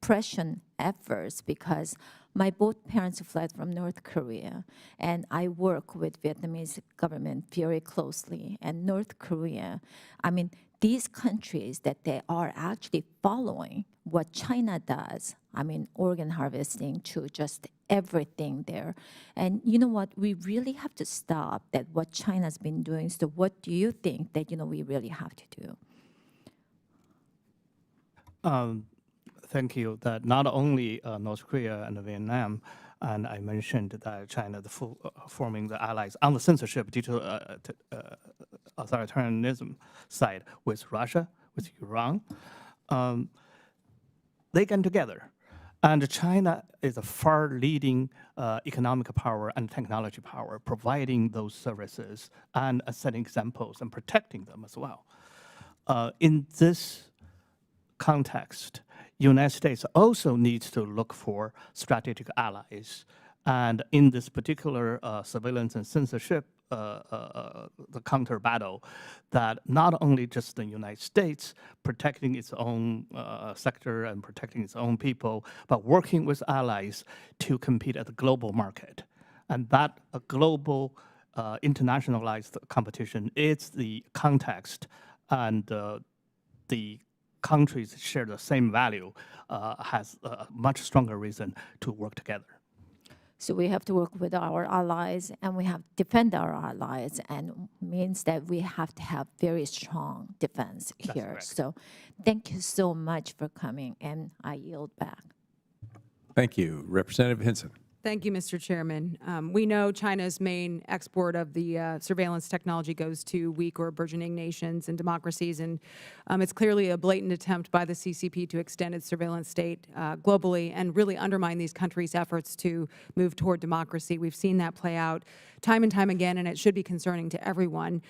suppression efforts because my both parents fled from North Korea, and I work with Vietnamese government very closely. And North Korea, I mean, these countries that they are actually following what China does, I mean, organ harvesting to just everything there. And you know what, we really have to stop that what China's been doing. So what do you think that, we really have to do? Thank you. That not only North Korea and Vietnam, and I mentioned that China forming the allies on the censorship due to authoritarianism side with Russia, with Iran, they get together. And China is a far leading economic power and technology power, providing those services and setting examples and protecting them as well. In this context, United States also needs to look for strategic allies. And in this particular surveillance and censorship, the counter battle, that not only just the United States protecting its own sector and protecting its own people, but working with allies to compete at the global market. And that a global internationalized competition is the context, and the countries share the same value, has a much stronger reason to work together. So we have to work with our allies, and we have to defend our allies, and means that we have to have very strong defense here. Correct. So thank you so much for coming, and I yield back. Thank you. Representative Hinson. Thank you, Mr. Chairman. We know China's main export of the surveillance technology goes to weak or burgeoning nations and democracies, and it's clearly a blatant attempt by the CCP to extend its surveillance state globally and really undermine these countries' efforts to move toward democracy. We've seen that play out time and time again, and it should be concerning to everyone.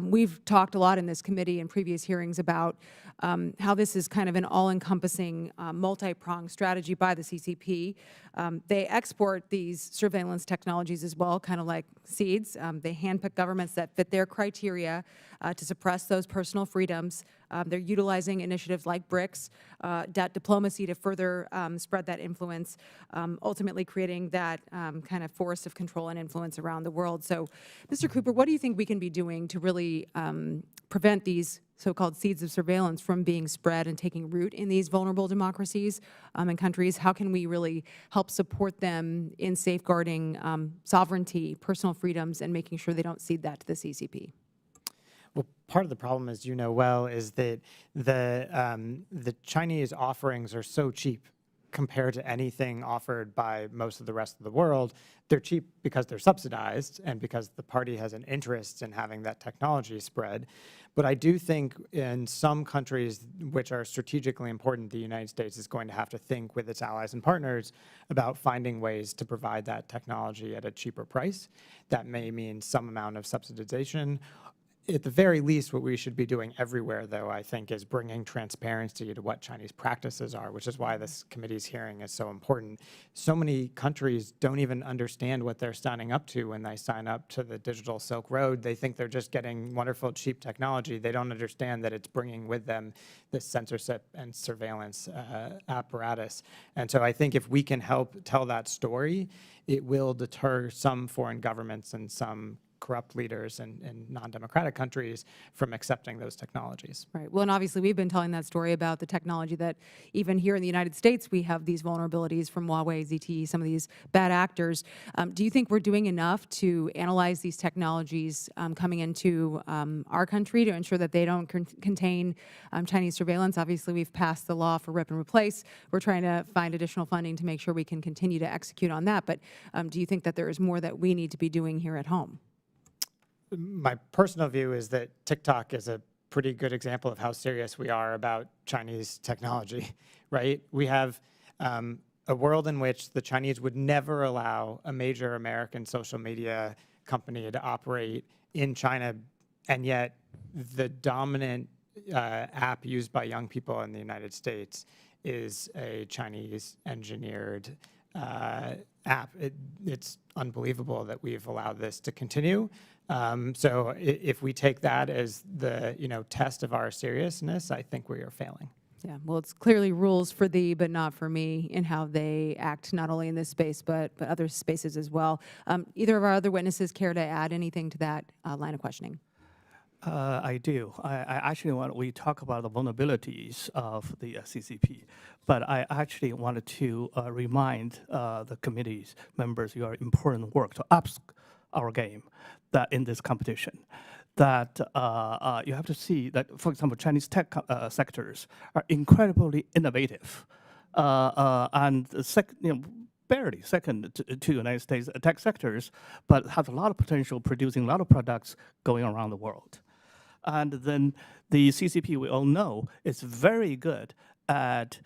We've talked a lot in this committee in previous hearings about how this is kind of an all-encompassing, multi-pronged strategy by the CCP. They export these surveillance technologies as well, kind of like seeds. They handpick governments that fit their criteria to suppress those personal freedoms. They're utilizing initiatives like BRICS, diplomacy to further spread that influence, ultimately creating that kind of force of control and influence around the world. So, Mr. Cooper, what do you think we can be doing to really prevent these so-called seeds of surveillance from being spread and taking root in these vulnerable democracies and countries? How can we really help support them in safeguarding sovereignty, personal freedoms, and making sure they don't cede that to the CCP? Well, part of the problem, as you know well, is that the Chinese offerings are so cheap compared to anything offered by most of the rest of the world. They're cheap because they're subsidized and because the party has an interest in having that technology spread. But I do think in some countries which are strategically important, the United States is going to have to think with its allies and partners about finding ways to provide that technology at a cheaper price. That may mean some amount of subsidization. At the very least, what we should be doing everywhere, though, I think, is bringing transparency to what Chinese practices are, which is why this committee's hearing is so important. So many countries don't even understand what they're signing up to when they sign up to the digital Silk Road. They think they're just getting wonderful, cheap technology. They don't understand that it's bringing with them this censorship and surveillance apparatus. And so I think if we can help tell that story, it will deter some foreign governments and some corrupt leaders in non-democratic countries from accepting those technologies. Right. Well, and obviously we've been telling that story about the technology that even here in the United States we have these vulnerabilities from Huawei, ZTE, some of these bad actors. Do you think we're doing enough to analyze these technologies coming into our country to ensure that they don't contain Chinese surveillance? Obviously we've passed the law for rip and replace. We're trying to find additional funding to make sure we can continue to execute on that. But do you think that there is more that we need to be doing here at home? My personal view is that TikTok is a pretty good example of how serious we are about Chinese technology, right? We have a world in which the Chinese would never allow a major American social media company to operate in China, and yet the dominant app used by young people in the United States is a Chinese engineered app. It's unbelievable that we've allowed this to continue. So if we take that as the test of our seriousness, I think we are failing. Yeah, well, it's clearly rules for thee, but not for me, in how they act, not only in this space, but other spaces as well. Either of our other witnesses care to add anything to that line of questioning? I do. I actually we talk about the vulnerabilities of the CCP, but I actually wanted to remind the committee's members your important work to up our game that in this competition. That you have to see that, for example, Chinese tech sectors are incredibly innovative, and barely second to United States tech sectors, but have a lot of potential, producing a lot of products going around the world. And then the CCP, we all know, is very good at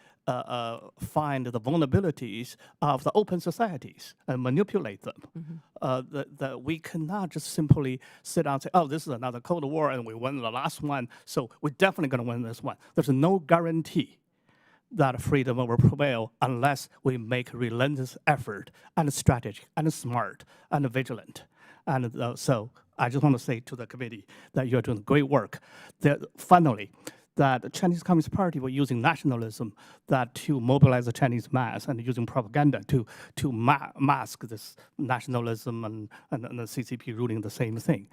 find the vulnerabilities of the open societies and manipulate them. That we cannot just simply sit down and say, oh, this is another Cold War and we won the last one, so we're definitely going to win this one. There's no guarantee that freedom will prevail unless we make relentless effort and strategy and smart and vigilant. And so I just want to say to the committee that you're doing great work. That finally, that the Chinese Communist Party were using nationalism to mobilize the Chinese mass and using propaganda to mask this nationalism and the CCP ruling the same thing.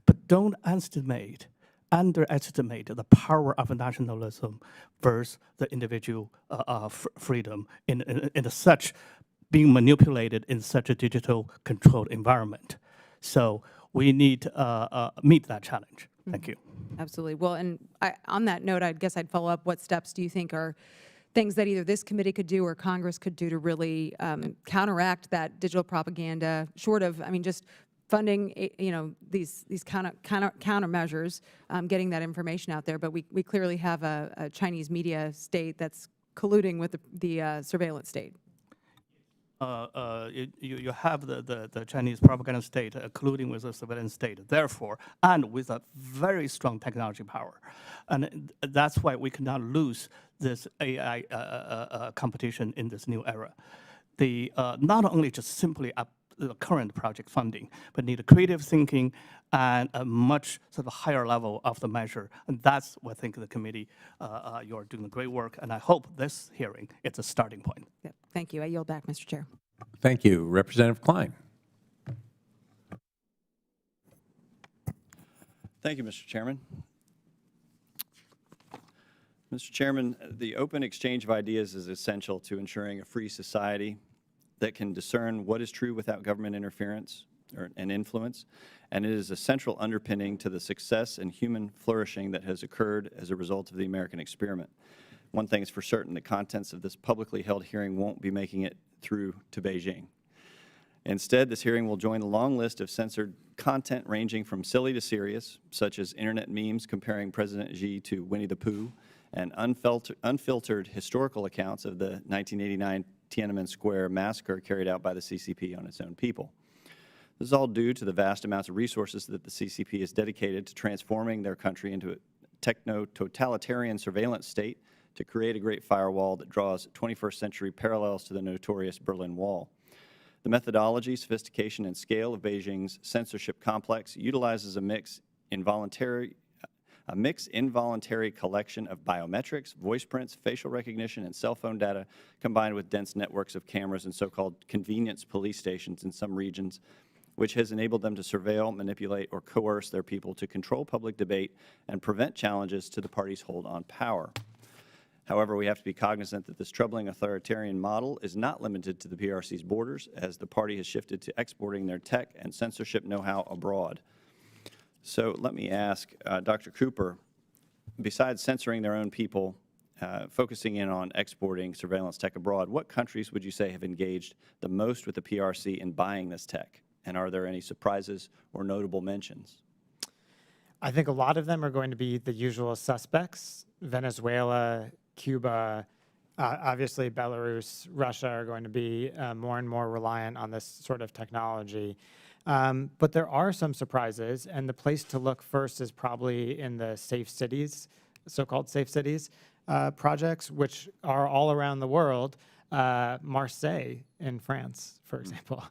But don't underestimate the power of nationalism versus the individual freedom in such being manipulated in such a digital controlled environment. So we need to meet that challenge. Thank you. Absolutely. Well, and on that note, I guess I'd follow up. What steps do you think are things that either this committee could do or Congress could do to really counteract that digital propaganda, short of, I mean, just funding, these countermeasures, getting that information out there? But we clearly have a Chinese media state that's colluding with the surveillance state. You have the Chinese propaganda state colluding with the surveillance state, therefore, and with a very strong technology power. And that's why we cannot lose this AI competition in this new era. Not only just simply the current project funding, but need creative thinking and a much sort of higher level of the measure. And that's what I think the committee, you're doing great work. And I hope this hearing is a starting point. Yep. Thank you. I yield back, Mr. Chair. Thank you. Representative Klein. Thank you, Mr. Chairman. Mr. Chairman, the open exchange of ideas is essential to ensuring a free society that can discern what is true without government interference and influence, and it is a central underpinning to the success and human flourishing that has occurred as a result of the American experiment. One thing is for certain, the contents of this publicly held hearing won't be making it through to Beijing. Instead, this hearing will join a long list of censored content ranging from silly to serious, such as internet memes comparing President Xi to Winnie the Pooh, and unfiltered historical accounts of the 1989 Tiananmen Square massacre carried out by the CCP on its own people. This is all due to the vast amounts of resources that the CCP has dedicated to transforming their country into a techno-totalitarian surveillance state to create a Great Firewall that draws 21st century parallels to the notorious Berlin Wall. The methodology, sophistication, and scale of Beijing's censorship complex utilizes a mixed involuntary collection of biometrics, voice prints, facial recognition, and cell phone data combined with dense networks of cameras and so-called convenience police stations in some regions, which has enabled them to surveil, manipulate, or coerce their people to control public debate and prevent challenges to the party's hold on power. However, we have to be cognizant that this troubling authoritarian model is not limited to the PRC's borders, as the party has shifted to exporting their tech and censorship know-how abroad. So let me ask Dr. Cooper, besides censoring their own people, focusing in on exporting surveillance tech abroad, what countries would you say have engaged the most with the PRC in buying this tech? And are there any surprises or notable mentions? I think a lot of them are going to be the usual suspects: Venezuela, Cuba, obviously Belarus, Russia are going to be more and more reliant on this sort of technology. But there are some surprises, and the place to look first is probably in the safe cities, so-called safe cities projects, which are all around the world. Marseille in France, for example,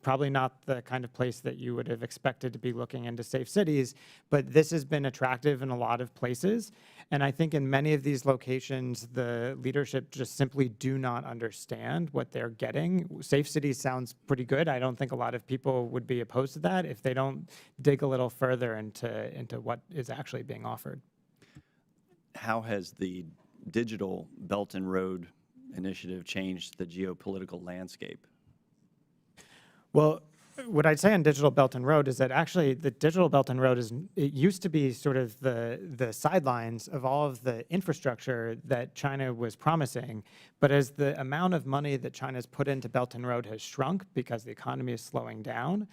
probably not the kind of place that you would have expected to be looking into safe cities, but this has been attractive in a lot of places. And I think in many of these locations, the leadership just simply do not understand what they're getting. Safe cities sounds pretty good. I don't think a lot of people would be opposed to that if they don't dig a little further into what is actually being offered. How has the digital Belt and Road initiative changed the geopolitical landscape? Well, what I'd say on Digital Belt and Road is that actually the Digital Belt and Road it used to be sort of the sidelines of all of the infrastructure that China was promising. But as the amount of money that China's put into Belt and Road has shrunk because the economy is slowing down,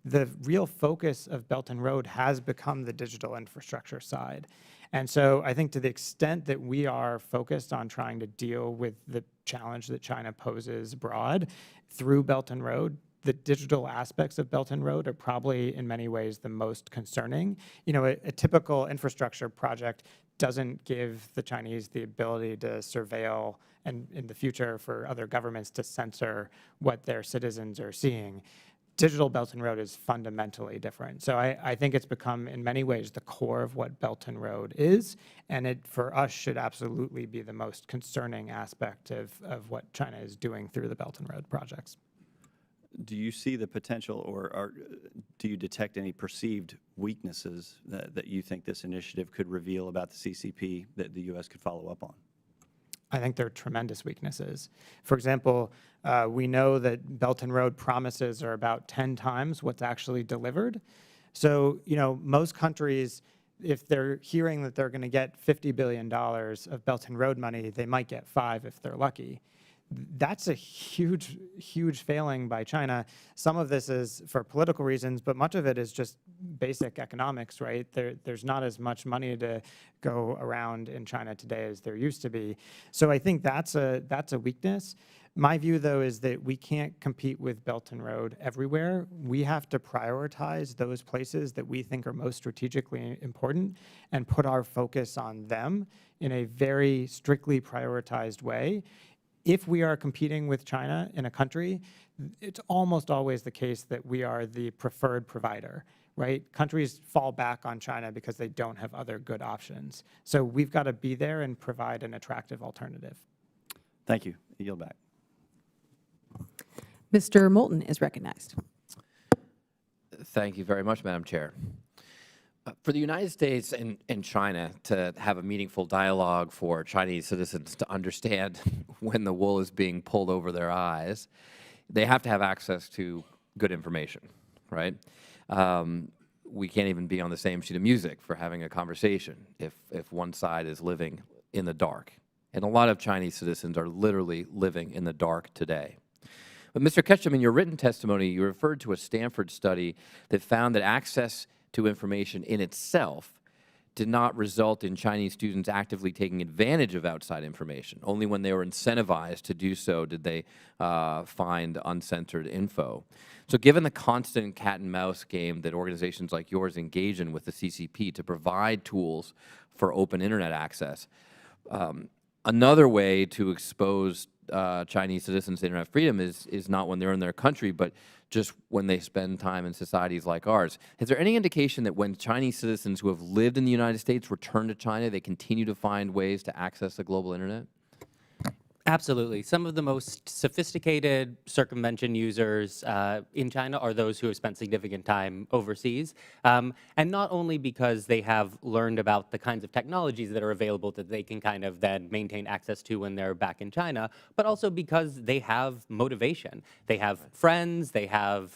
the real focus of Belt and Road has become the digital infrastructure side. And so I think to the extent that we are focused on trying to deal with the challenge that China poses abroad through Belt and Road, the digital aspects of Belt and Road are probably in many ways the most concerning. You know, a typical infrastructure project doesn't give the Chinese the ability to surveil and in the future for other governments to censor what their citizens are seeing. Digital Belt and Road is fundamentally different. So I think it's become, in many ways, the core of what Belt and Road is, and it, for us, should absolutely be the most concerning aspect of what China is doing through the Belt and Road projects. Do you see the potential, or do you detect any perceived weaknesses that you think this initiative could reveal about the CCP that the U.S. could follow up on? I think there are tremendous weaknesses. For example, we know that Belt and Road promises are about 10 times what's actually delivered. So, you know, most countries, if they're hearing that they're going to get $50 billion of Belt and Road money, they might get 5 if they're lucky. That's a huge, huge failing by China. Some of this is for political reasons, but much of it is just basic economics, right? There's not as much money to go around in China today as there used to be. So I think that's a weakness. My view, though, is that we can't compete with Belt and Road everywhere. We have to prioritize those places that we think are most strategically important and put our focus on them in a very strictly prioritized way. If we are competing with China in a country, it's almost always the case that we are the preferred provider, right? Countries fall back on China because they don't have other good options. So we've got to be there and provide an attractive alternative. Thank you. I yield back. Mr. Moulton is recognized. Thank you very much, Madam Chair. For the United States and China to have a meaningful dialogue for Chinese citizens to understand when the wool is being pulled over their eyes, they have to have access to good information, right? We can't even be on the same sheet of music for having a conversation if one side is living in the dark. And a lot of Chinese citizens are literally living in the dark today. But Mr. Kretchun, in your written testimony, you referred to a Stanford study that found that access to information in itself did not result in Chinese students actively taking advantage of outside information. Only when they were incentivized to do so did they find uncensored info. So given the constant cat and mouse game that organizations like yours engage in with the CCP to provide tools for open internet access, another way to expose Chinese citizens to internet freedom is not when they're in their country, but just when they spend time in societies like ours. Is there any indication that when Chinese citizens who have lived in the United States return to China, they continue to find ways to access the global internet? Absolutely. Some of the most sophisticated circumvention users in China are those who have spent significant time overseas. And not only because they have learned about the kinds of technologies that are available that they can kind of then maintain access to when they're back in China, but also because they have motivation. They have friends, they have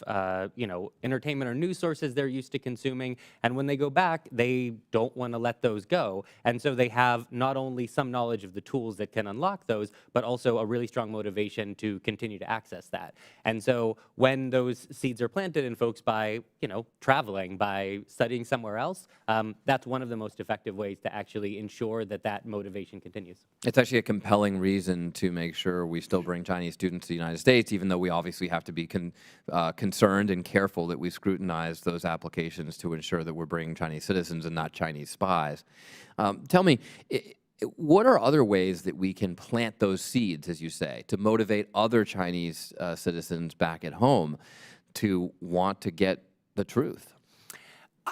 you know, entertainment or news sources they're used to consuming, and when they go back, they don't want to let those go. And so they have not only some knowledge of the tools that can unlock those, but also a really strong motivation to continue to access that. And so when those seeds are planted in folks by, you know, traveling, by studying somewhere else, that's one of the most effective ways to actually ensure that that motivation continues. It's actually a compelling reason to make sure we still bring Chinese students to the United States, even though we obviously have to be concerned and careful that we scrutinize those applications to ensure that we're bringing Chinese citizens and not Chinese spies. Tell me, what are other ways that we can plant those seeds, as you say, to motivate other Chinese citizens back at home to want to get the truth?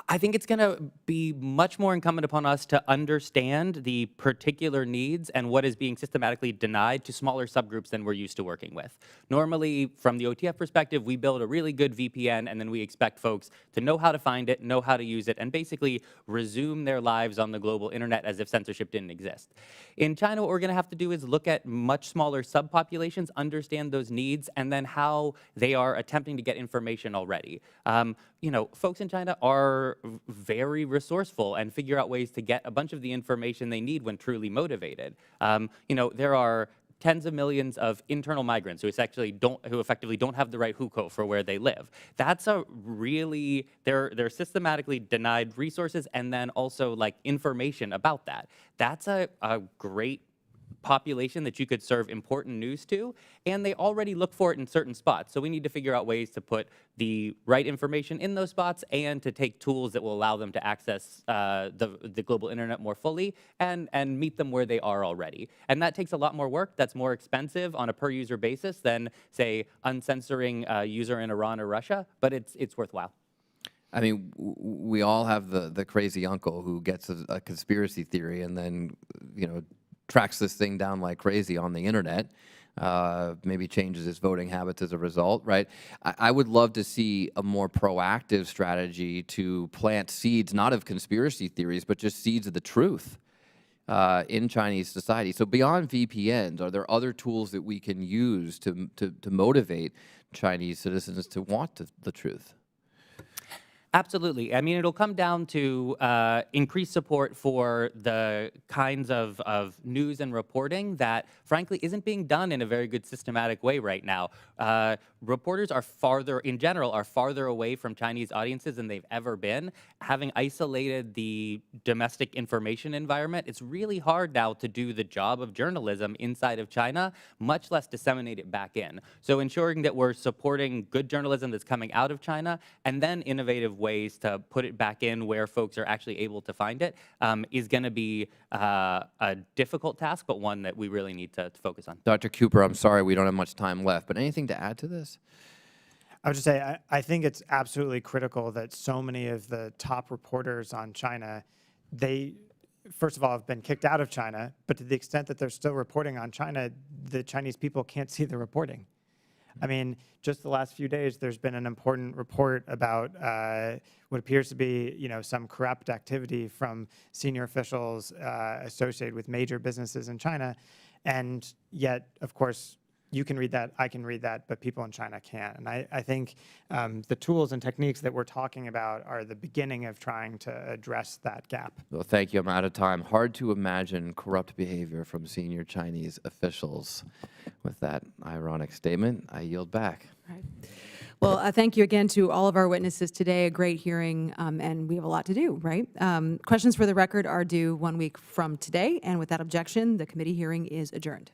I think it's going to be much more incumbent upon us to understand the particular needs and what is being systematically denied to smaller subgroups than we're used to working with. Normally, from the OTF perspective, we build a really good VPN, and then we expect folks to know how to find it, know how to use it, and basically resume their lives on the global internet as if censorship didn't exist. In China, what we're going to have to do is look at much smaller subpopulations, understand those needs, and then how they are attempting to get information already. You know, folks in China are very resourceful and figure out ways to get a bunch of the information they need when truly motivated. You know, there are tens of millions of internal migrants who effectively don't have the right hukou for where they live. That's a really, they're systematically denied resources and then also like information about that. That's a great population that you could serve important news to, and they already look for it in certain spots. So we need to figure out ways to put the right information in those spots and to take tools that will allow them to access the global internet more fully and meet them where they are already. And that takes a lot more work. That's more expensive on a per user basis than, say, uncensoring a user in Iran or Russia, but it's worthwhile. I mean, we all have the crazy uncle who gets a conspiracy theory and then, you know, tracks this thing down like crazy on the internet, maybe changes his voting habits as a result, right? I would love to see a more proactive strategy to plant seeds, not of conspiracy theories, but just seeds of the truth in Chinese society. So beyond VPNs, are there other tools that we can use to motivate Chinese citizens to want the truth? Absolutely. I mean, it'll come down to increased support for the kinds of news and reporting that, frankly, isn't being done in a very good systematic way right now. Reporters are in general, are farther away from Chinese audiences than they've ever been. Having isolated the domestic information environment, it's really hard now to do the job of journalism inside of China, much less disseminate it back in. So ensuring that we're supporting good journalism that's coming out of China and then innovative ways to put it back in where folks are actually able to find it is going to be a difficult task, but one that we really need to focus on. Dr. Cooper, I'm sorry we don't have much time left, but anything to add to this? I would just say, I think it's absolutely critical that so many of the top reporters on China, they, first of all, have been kicked out of China, but to the extent that they're still reporting on China, the Chinese people can't see the reporting. I mean, just the last few days, there's been an important report about what appears to be, you know, some corrupt activity from senior officials associated with major businesses in China, and yet, of course, you can read that, I can read that, but people in China can't. And I think the tools and techniques that we're talking about are the beginning of trying to address that gap. Well, thank you. I'm out of time. Hard to imagine corrupt behavior from senior Chinese officials. With that ironic statement, I yield back. Right. Well, thank you again to all of our witnesses today. A great hearing, and we have a lot to do, right? Questions for the record are due 1 week from today. And with that objection, the committee hearing is adjourned.